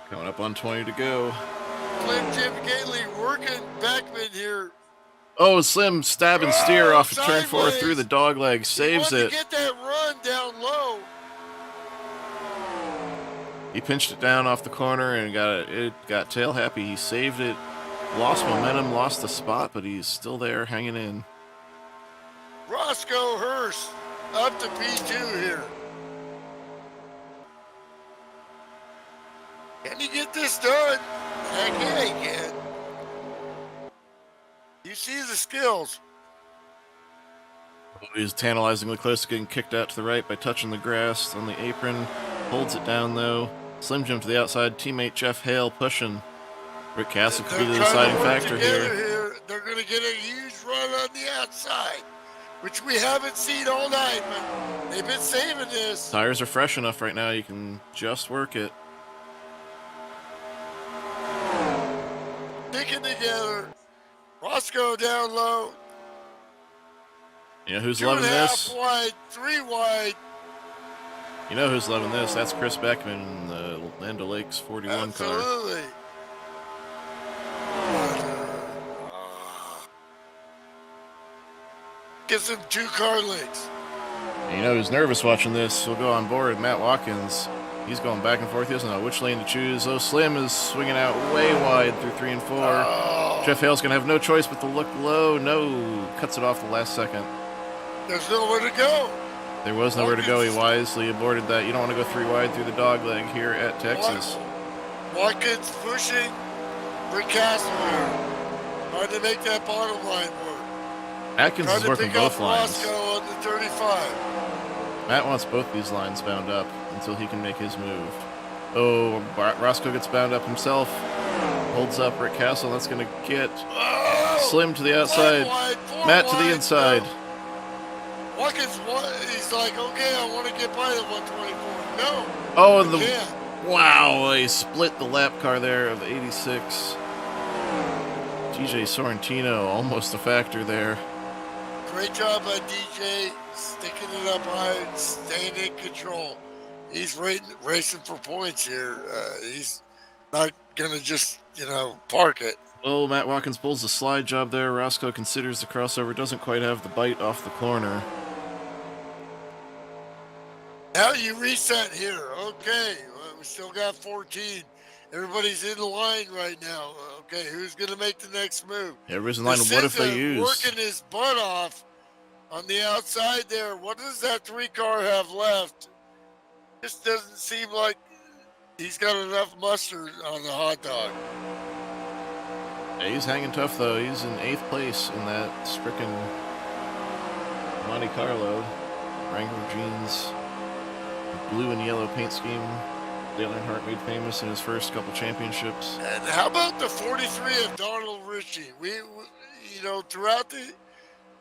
Coming up on 20 to go. Slim Jim Gately working Beckman here. Oh, Slim stab and steer Oh, off of turn 4 sideways. through the dog leg. Saves he wanted it. to get that run down low. He pinched it down off the corner and it got tail happy. He saved it. Lost momentum, lost the spot, but he's still there hanging in. Roscoe Hurst up to P2 here. Can he get this done? Heck yeah, he can. You see the skills. He's tantalizingly close to getting kicked out to the right by touching the grass on the apron. Holds it down though. Slim Jim to the outside. Teammate Jeff Hale pushing. Rick Castle could be the They're trying deciding to work factor together here. They're going to get a huge run on the outside, which we haven't seen all night, but they've been saving this. Tires are fresh enough right now. You can just work it. Sticking together. Roscoe down low. You know who's 2.5 loving this? wide, 3 wide. You know who's loving this? That's Chris Beckman in the Land O'Lakes 41 car. Absolutely. Gets him 2 car lengths. And you know who's nervous watching this? He'll go on board. Matt Watkins. He's going back and forth. He doesn't know which lane to choose. Oh, Slim is swinging out way wide through 3 and 4. Oh, Jeff Hale's going to have no choice but to look low. No. Cuts it off the last second. there's nowhere to go. There was nowhere to go. He wisely aborted that. You don't want to go 3 wide through the dog leg here at Texas. Watkins pushing Rick Castle here. Trying to make that bottom line work. Atkins Trying is to working pick both up lines. Roscoe on the 35. Matt wants both these lines bound up until he can make his move. Oh, Roscoe gets bound up himself. Holds up Rick Castle. That's going to get Oh, Slim to the outside. four Matt to the wide, inside. no. Watkins, he's like, okay, I want to get by the 124. No. Oh, and can't. wow, he split the lap car there of the 86. DJ Sorrentino, almost a factor there. Great job by DJ, sticking it up high, staying in control. He's racing for points here. He's not going to just, park it. Well, Matt Watkins pulls the slide job there. Roscoe considers the crossover. Doesn't quite have the bite off the corner. Now you reset here. Okay, well, we still got 14. Everybody's in the line right now. Okay, who's going to make the next move? Everybody's in line. What if they use? Working his butt off on the outside there. What does that 3 car have left? Just doesn't seem like he's got enough mustard on the hot dog. Yeah, he's hanging tough, though. He's in 8th place in that stricken Monte Carlo. Wrangler jeans, blue and yellow paint scheme. Dale Earnhardt made famous in his first couple championships. And how about the 43 of Donald Ritchie? We throughout the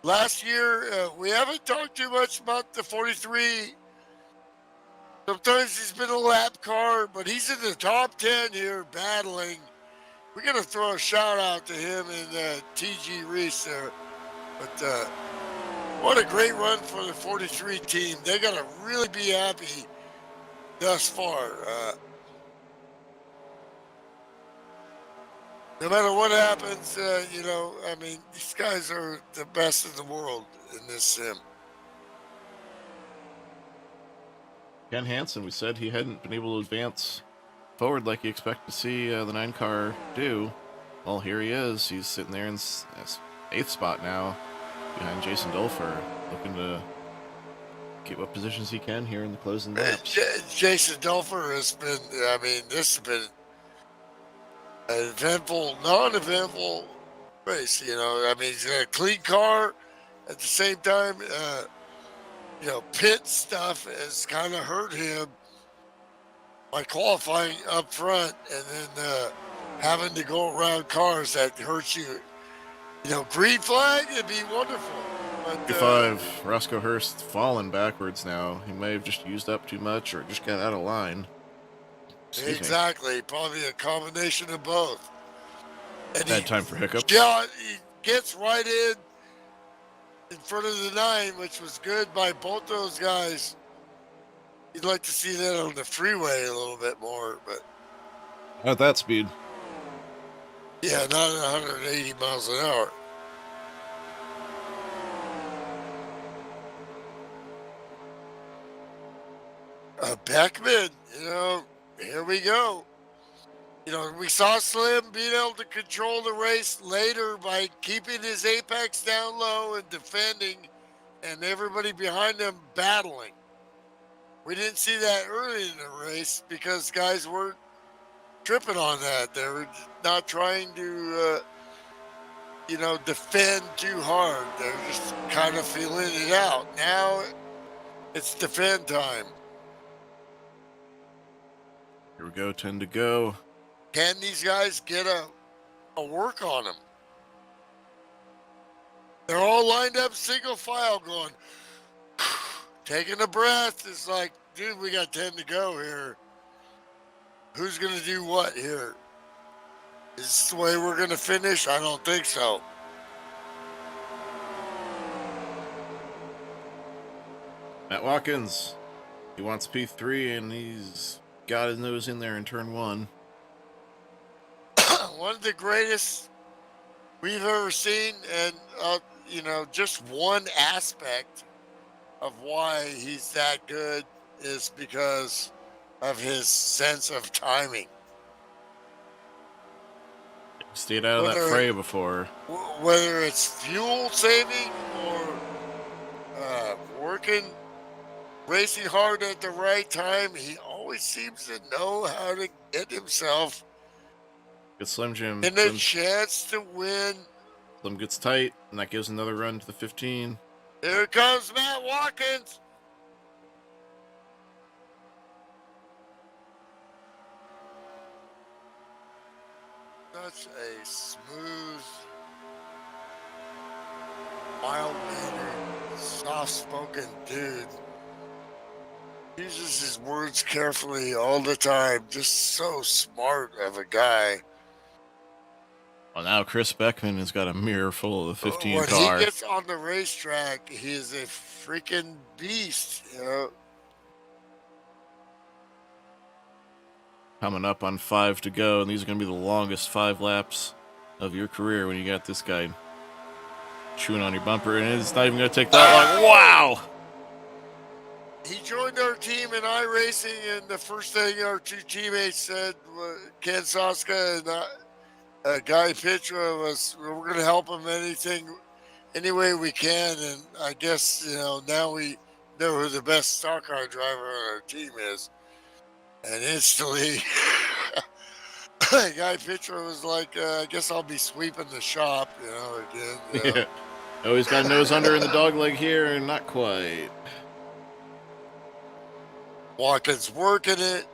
last year, we haven't talked too much about the 43. Sometimes he's been a lap car, but he's in the top 10 here battling. We're going to throw a shout out to him and TG Reese there. But what a great run for the 43 team. They're going to really be happy thus far. No matter what happens, these guys are the best in the world in this sim. Ken Hansen, we said he hadn't been able to advance forward like you expect to see the 9 car do. Well, here he is. He's sitting there in 8th spot now behind Jason Dolfer, looking to get what positions he can here in the closing laps. Jason Dolfer has been, this has been an eventful, non-eventful race. He's got a clean car. At the same time, pit stuff has kind of hurt him by qualifying up front and then having to go around cars that hurts you. Green flag, it'd be wonderful. But, 55, Roscoe Hurst falling backwards now. He may have just used up too much or just got out of line. Excuse me. Exactly. Probably a combination of both. And Bad time for hiccups. Yeah, he gets right in front of the 9, which was good by both those guys. You'd like to see that on the freeway a little bit more, but At that speed. yeah, not at 180 miles an hour. Beckman, here we go. We saw Slim being able to control the race later by keeping his apex down low and defending, and everybody behind him battling. We didn't see that early in the race because guys weren't tripping on that. They were not trying to, defend too hard. They're just kind of feeling it out. Now it's defend time. Here we go, 10 to go. Can these guys get a work on them? They're all lined up single file going, taking a breath. It's like, dude, we got 10 to go here. Who's going to do what here? Is this the way we're going to finish? I don't think so. Matt Watkins. He wants P3, and he's got his nose in there in turn 1. One of the greatest we've ever seen, and just one aspect of why he's that good is because of his sense of timing. Stayed out of that fray before. Whether it's fuel saving or racing hard at the right time, he always seems to know how to get himself Good Slim Jim. in a chance to win. Slim gets tight, and that gives another run to the 15. Here comes Matt Watkins. Such a smooth, mild-mannered, soft-spoken dude. Uses his words carefully all the time. Just so smart of a guy. Well, now Chris Beckman has got a mirror full of the 15 When car. he gets on the racetrack, he is a freaking beast, Coming up on 5 to go, and these are going to be the longest 5 laps of your career when you got this guy chewing on your bumper, and it's not even going to take that long. Wow! He joined our team in iRacing, and the first thing our two teammates said, Ken Soska and Guy Pitra, was we're going to help him any way we can. And I guess, now we know who the best stock car driver on our team is. And instantly, Guy Pitra was like, I guess I'll be sweeping the shop, again. Yeah. Oh, he's got a nose under in the dog leg here, and not quite. Watkins working it.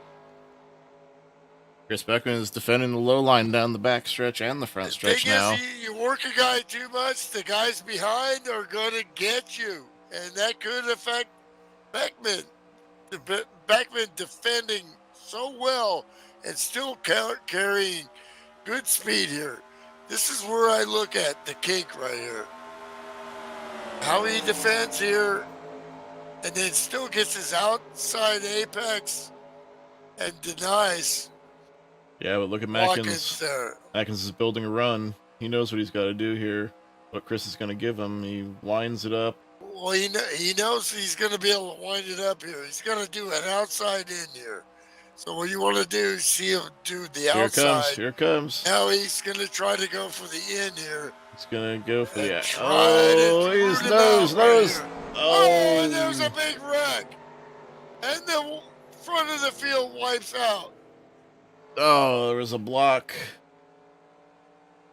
Chris Beckman is defending the low line down the back stretch and the front stretch thing now. is, you work a guy too much, the guys behind are going to get you. And that could affect Beckman. Beckman defending so well and still carrying good speed here. This is where I look at the kink right here. How he defends here and then still gets his outside apex and denies Yeah, but look at Watkins Mackins. there. Mackins is building a run. He knows what he's got to do here. What Chris is going to give him. He winds it up. Well, he knows he's going to be able to wind it up here. He's going to do an outside in here. So what you want to do is see him do the outside. Here it comes. Now he's going to try to go for the in here. He's going to go for the... Try Oh, to he's root him out right nose. here. Oh, And there's a big wreck. And the front of the field wipes out. Oh, there was a block.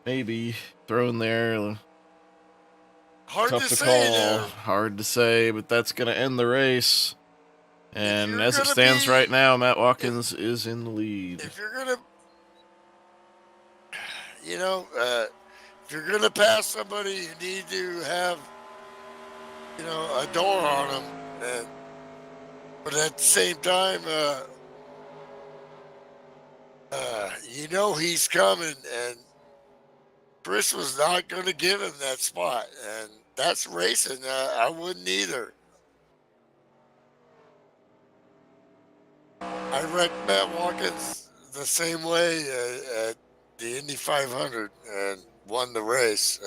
Maybe thrown there. Hard Tough to to say call. there. Hard to say, but that's going to end the race. And you're as it gonna stands be- right now, Matt Watkins is in the lead. If you're going to, if you're going to pass somebody, you need to have, a door on them. But at the same time, You know he's coming, and Chris was not going to give him that spot, and that's racing. I wouldn't either. I wrecked Matt Watkins the same way at the Indy 500 and won the race.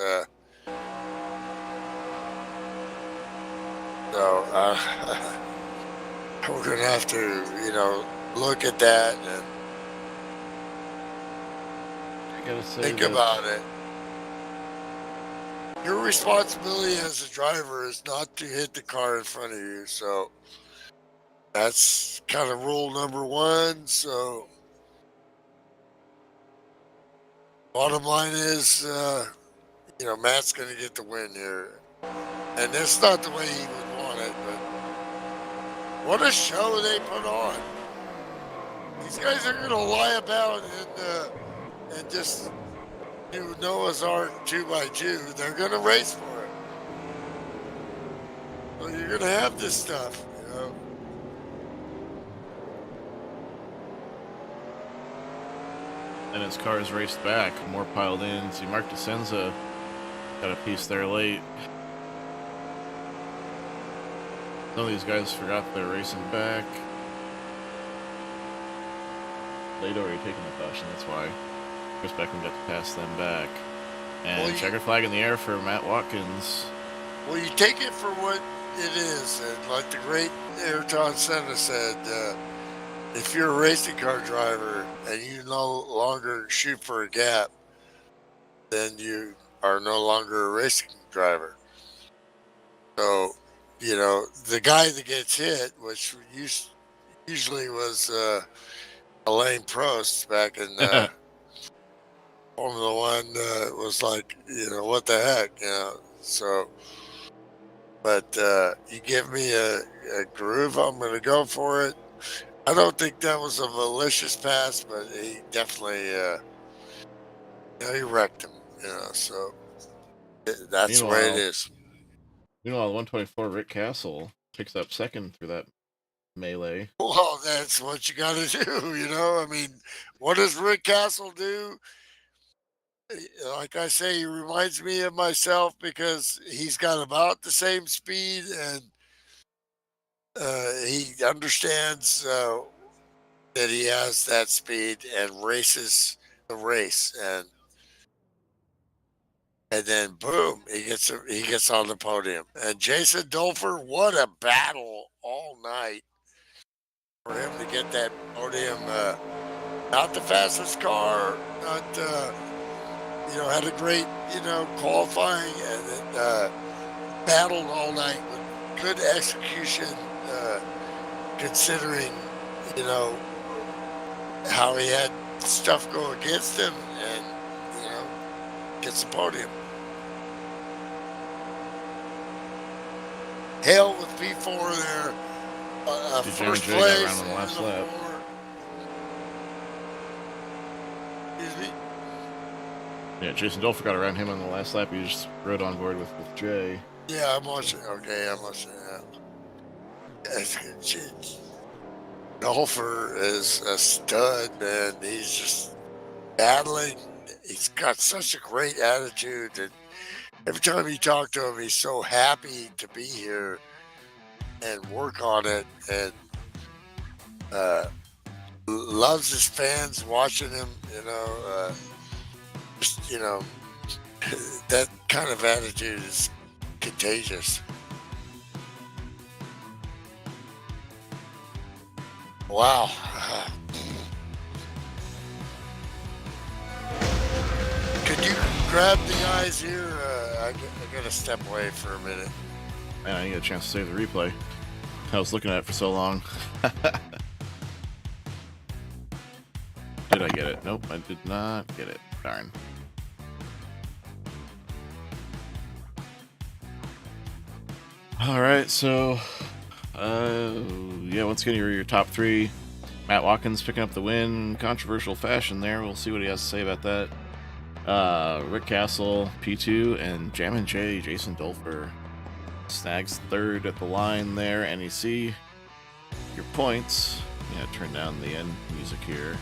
So we're going to have to, look at that and I gotta say think that about it. Your responsibility as a driver is not to hit the car in front of you. So that's kind of rule number one. So bottom line is, Matt's going to get the win here. And that's not the way he would want it, but what a show they put on. These guys are going to lie about and just do Noah's Ark 2x2. They're going to race for it. So you're going to have this stuff, and his cars raced back, more piled in. See, Mark DeSenza got a piece there late. Some of these guys forgot they're racing back. They'd already taken the caution, that's why Chris Beckman got to pass them back. And checkered flag in the air for Matt Watkins. Well, you take it for what it is. And like the great Ayrton Senna said, if you're a racing car driver and you no longer shoot for a gap, then you are no longer a racing driver. So, the guy that gets hit, which usually was Alain Prost back in Formula One, was like, what the heck, So, but you give me a groove, I'm going to go for it. I don't think that was a malicious pass, but he definitely, he wrecked him, so that's the way it is. Meanwhile, 124 Rick Castle picks up second through that melee. Well, that's what you got to do, I mean, what does Rick Castle do? Like I say, he reminds me of myself because he's got about the same speed and he understands that he has that speed and races the race, and then boom, he gets on the podium. And Jason Dolfer, what a battle all night for him to get that podium. Not the fastest car, not had a great qualifying, and then battled all night with good execution, considering how he had stuff go against him, and gets the podium. Hale with P4 there, first J got place around on the last lap. Excuse me. Yeah, Jason Dolfer got around him on the last lap. He just rode on board with Jay. Yeah, I'm watching. Okay, I'm watching that. Dolfer is a stud, man. He's just battling. He's got such a great attitude, and every time you talk to him, he's so happy to be here and work on it, and loves his fans watching him. That kind of attitude is contagious. Wow. Could you grab the guys here? I got to step away for a minute. Man, I need a chance to save the replay. I was looking at it for so long. Did I get it? Nope, I did not get it. Darn. All right, so once again, your top three. Matt Watkins picking up the win, controversial fashion there. We'll see what he has to say about that. Rick Castle, P2, and Jammin' J, Jason Dolfer, snags third at the line there. And you see your points. Yeah, turn down the end music here.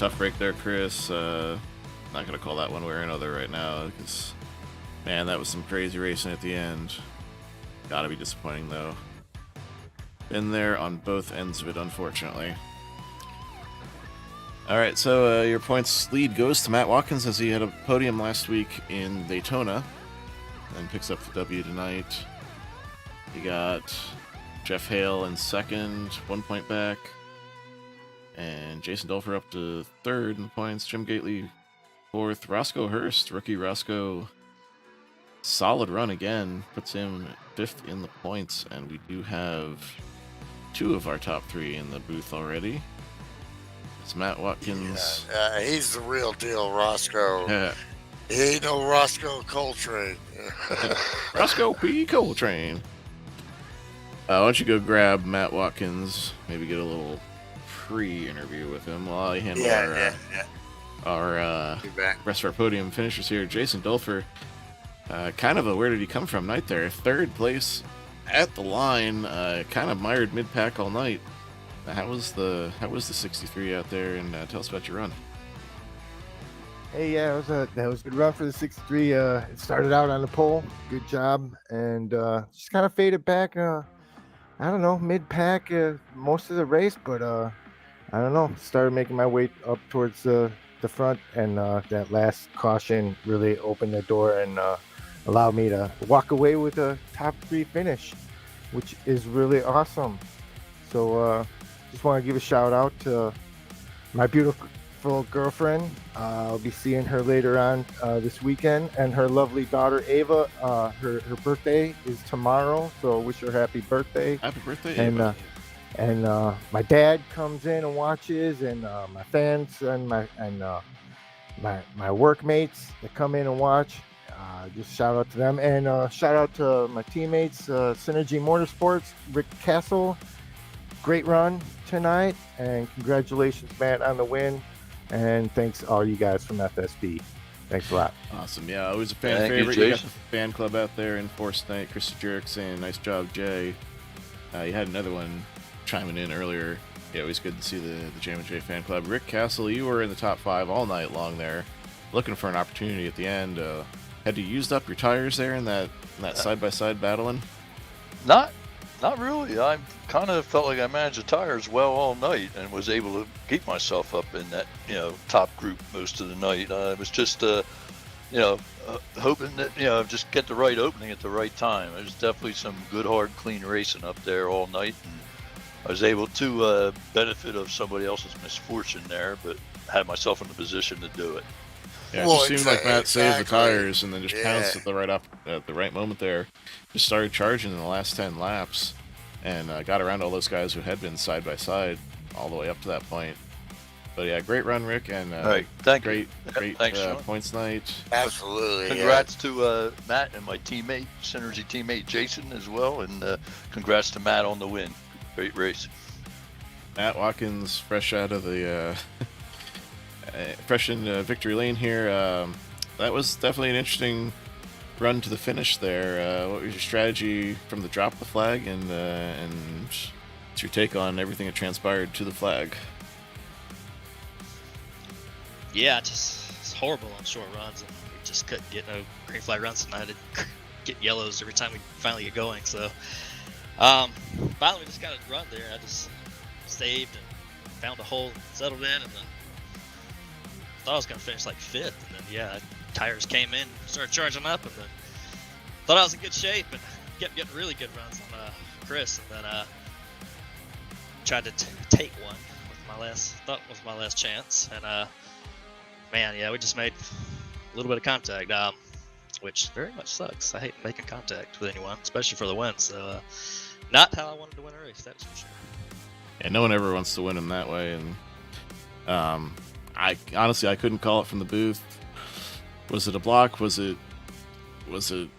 tough break there, Chris. Not going to call that one way or another right now because, man, that was some crazy racing at the end. Gotta be disappointing, though. Been there on both ends of it, unfortunately. All right, so your points lead goes to Matt Watkins as he had a podium last week in Daytona and picks up the W tonight. You got Jeff Hale in second, 1 point back. And Jason Dolfer up to third in the points. Jim Gately fourth. Roscoe Hurst, rookie Roscoe, solid run again. Puts him fifth in the points. And we do have two of our top three in the booth already. It's Matt Watkins. He's the real deal, Roscoe. Yeah. He ain't no Roscoe Coltrane. Roscoe P. Coltrane. Why don't you go grab Matt Watkins, maybe get a little pre-interview with him while I handle our rest of our podium finishers here. Jason Dolfer, kind of a where did he come from night there. Third place at the line, kind of mired mid-pack all night. How was the 63 out there, and tell us about your run. Hey, yeah, that was a good run for the 63. It started out on the pole, good job, and just kind of faded back. I don't know, mid-pack most of the race, but I don't know. Started making my way up towards the front, and that last caution really opened the door and allowed me to walk away with a top three finish, which is really awesome. So just want to give a shout out to my beautiful girlfriend. I'll be seeing her later on this weekend, and her lovely daughter Ava. Her birthday is tomorrow, so wish her happy birthday. Happy birthday, and Ava. My dad comes in and watches, and my fans and my workmates that come in and watch. Just shout out to them, and shout out to my teammates, Synergy Motorsports, Rick Castle. Great run tonight, and congratulations, Matt, on the win. And thanks all you guys from FSB. Thanks a lot. Awesome. Yeah, always a fan favorite. You got the fan club out there in Force Night. Chris Jurek saying, nice job, Jay. You had another one chiming in earlier. Yeah, always good to see the J&J fan club. Rick Castle, you were in the top 5 all night long there, looking for an opportunity at the end. Had you used up your tires there in that side-by-side battling? Not really. I kind of felt like I managed the tires well all night and was able to keep myself up in that, top group most of the night. I was just, hoping that, just get the right opening at the right time. There's definitely some good, hard, clean racing up there all night. And I was able to benefit of somebody else's misfortune there, but had myself in the position to do it. Yeah, it just seemed like Matt saved the tires and then just pounced at the right moment there. Just started charging in the last 10 laps and got around all those guys who had been side by side all the way up to that point. But yeah, great run, Rick, and great Thanks, points night. Absolutely. Congrats to Matt and my teammate, Synergy teammate Jason as well, and congrats to Matt on the win. Great race. Matt Watkins, fresh out of the fresh in victory lane here. That was definitely an interesting run to the finish there. What was your strategy from the drop of the flag, and what's your take on everything that transpired to the flag? Yeah, it's horrible on short runs, and we just couldn't get no green flag runs tonight. It get yellows every time we finally get going. So finally we just got a run there. I just saved and found a hole, settled in, and then thought I was gonna finish like 5th, and then tires came in, started charging up, and then thought I was in good shape, and kept getting really good runs on Chris, and then tried to take one with my last chance, and we just made a little bit of contact, which very much sucks. I hate making contact with anyone, especially for the win. So not how I wanted to win a race, that's for sure. Yeah, no one ever wants to win them that way, and I honestly couldn't call it from the booth. Was it a block? Was it a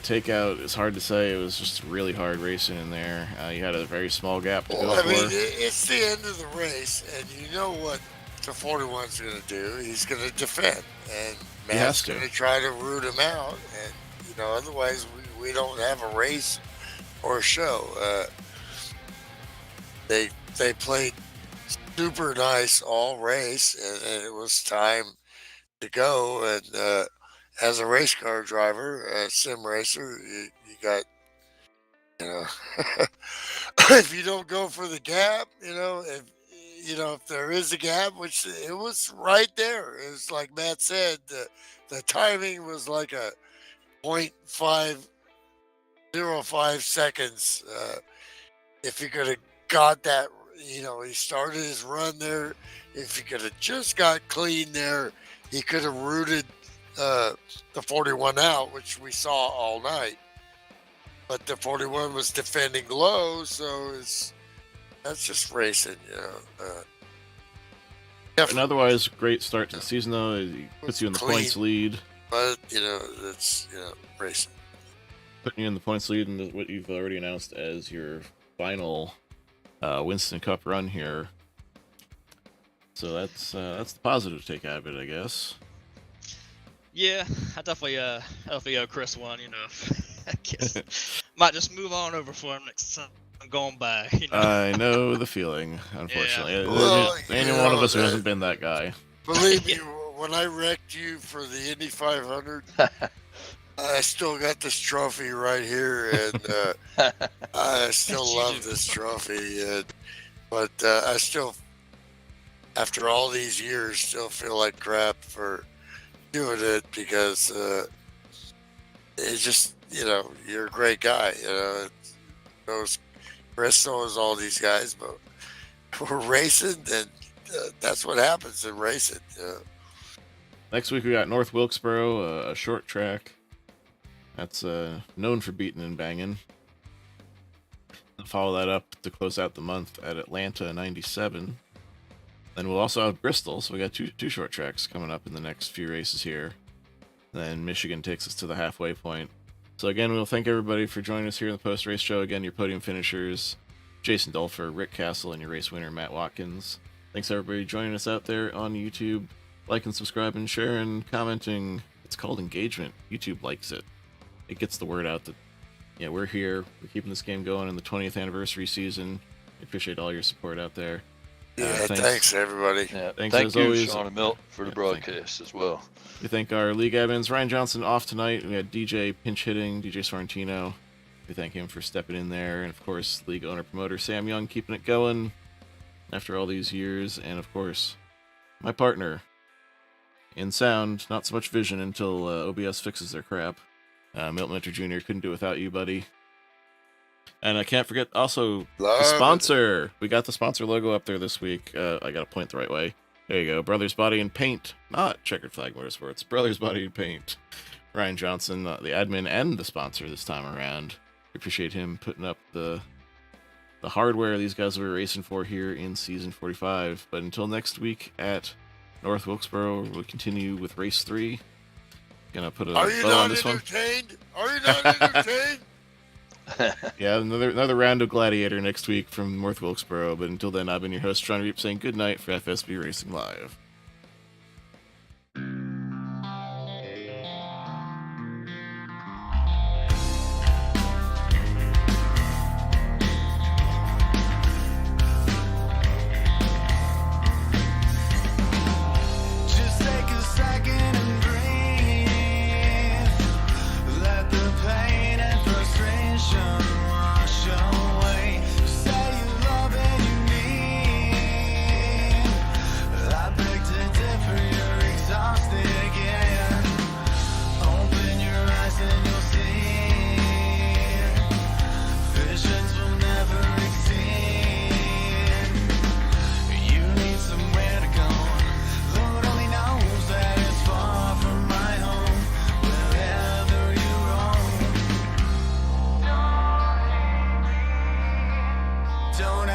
takeout? It's hard to say. It was just really hard racing in there. You had a very small gap to go for. It's the end of the race, and you know what the 41's going to do. He's going to defend, and Matt's going to try to root him out, and otherwise we don't have a race or a show. They played super nice all race, and it was time to go. And as a race car driver, a sim racer, you got, you know, if you don't go for the gap, if there is a gap, which it was right there, it was like Matt said, the timing was like a 0.505 seconds. If he could have got that, he started his run there. If he could have just got clean there, he could have rooted the 41 out, which we saw all night. But the 41 was defending low, so that's just racing, An otherwise great start to the season, though. He puts you in the points lead. But, it's, racing. Putting you in the points lead in what you've already announced as your final Winston Cup run here. So that's the positive to take out of it, I guess. Yeah, I definitely owe Chris one. I guess might just move on over for him next time I'm going by. I know the feeling. Unfortunately, Yeah. Well, any one of us who hasn't been that guy. Believe me, when I wrecked you for the Indy 500, I still got this trophy right here, and I still love this trophy. But I still, after all these years, still feel like crap for doing it because it's just, you're a great guy. Knows Chris knows all these guys, but we're racing, and that's what happens in racing. Next week we got North Wilkesboro, a short track. That's known for beating and banging. I'll follow that up to close out the month at Atlanta 97. Then we'll also have Bristol, so we got two short tracks coming up in the next few races here. Then Michigan takes us to the halfway point. So again, we'll thank everybody for joining us here in the post-race show. Again, your podium finishers, Jason Dulfer, Rick Castle, and your race winner, Matt Watkins. Thanks everybody joining us out there on YouTube. Like and subscribe and share and commenting. It's called engagement. YouTube likes it. It gets the word out that, we're here. We're keeping this game going in the 20th anniversary season. I appreciate all your support out there. Thanks everybody. Yeah, Thanks thank as you, always. Sean and Milt, for the broadcast as well. We thank our league admins. Ryan Johnson off tonight. We had DJ pinch hitting, DJ Sorrentino. We thank him for stepping in there. And of course, league owner promoter Sam Young keeping it going after all these years. And of course, my partner in sound, not so much vision until OBS fixes their crap. Milton Mentor Jr. couldn't do it without you, buddy. And I can't forget also the sponsor. We got the sponsor logo up there this week. I got to point the right way. There you go. Brothers Body and Paint. Not Checkered Flag Motorsports. Brothers Body and Paint. Ryan Johnson, the admin and the sponsor this time around. We appreciate him putting up the hardware these guys were racing for here in season 45. But until next week at North Wilkesboro, we'll continue with race 3. Gonna put a Are you bow not on this one. entertained? Are you not entertained? Yeah, another round of Gladiator next week from North Wilkesboro. But until then, I've been your host, John Reap, saying good night for FSB Racing Live. Just take a second and breathe. Let the pain and frustration wash away. Say you love and you need. I beg to differ, you're exhausted again. Open your eyes and you'll see. Visions will never exceed. You need somewhere to go. Lord only knows that it's far from my home, wherever you roam. Don't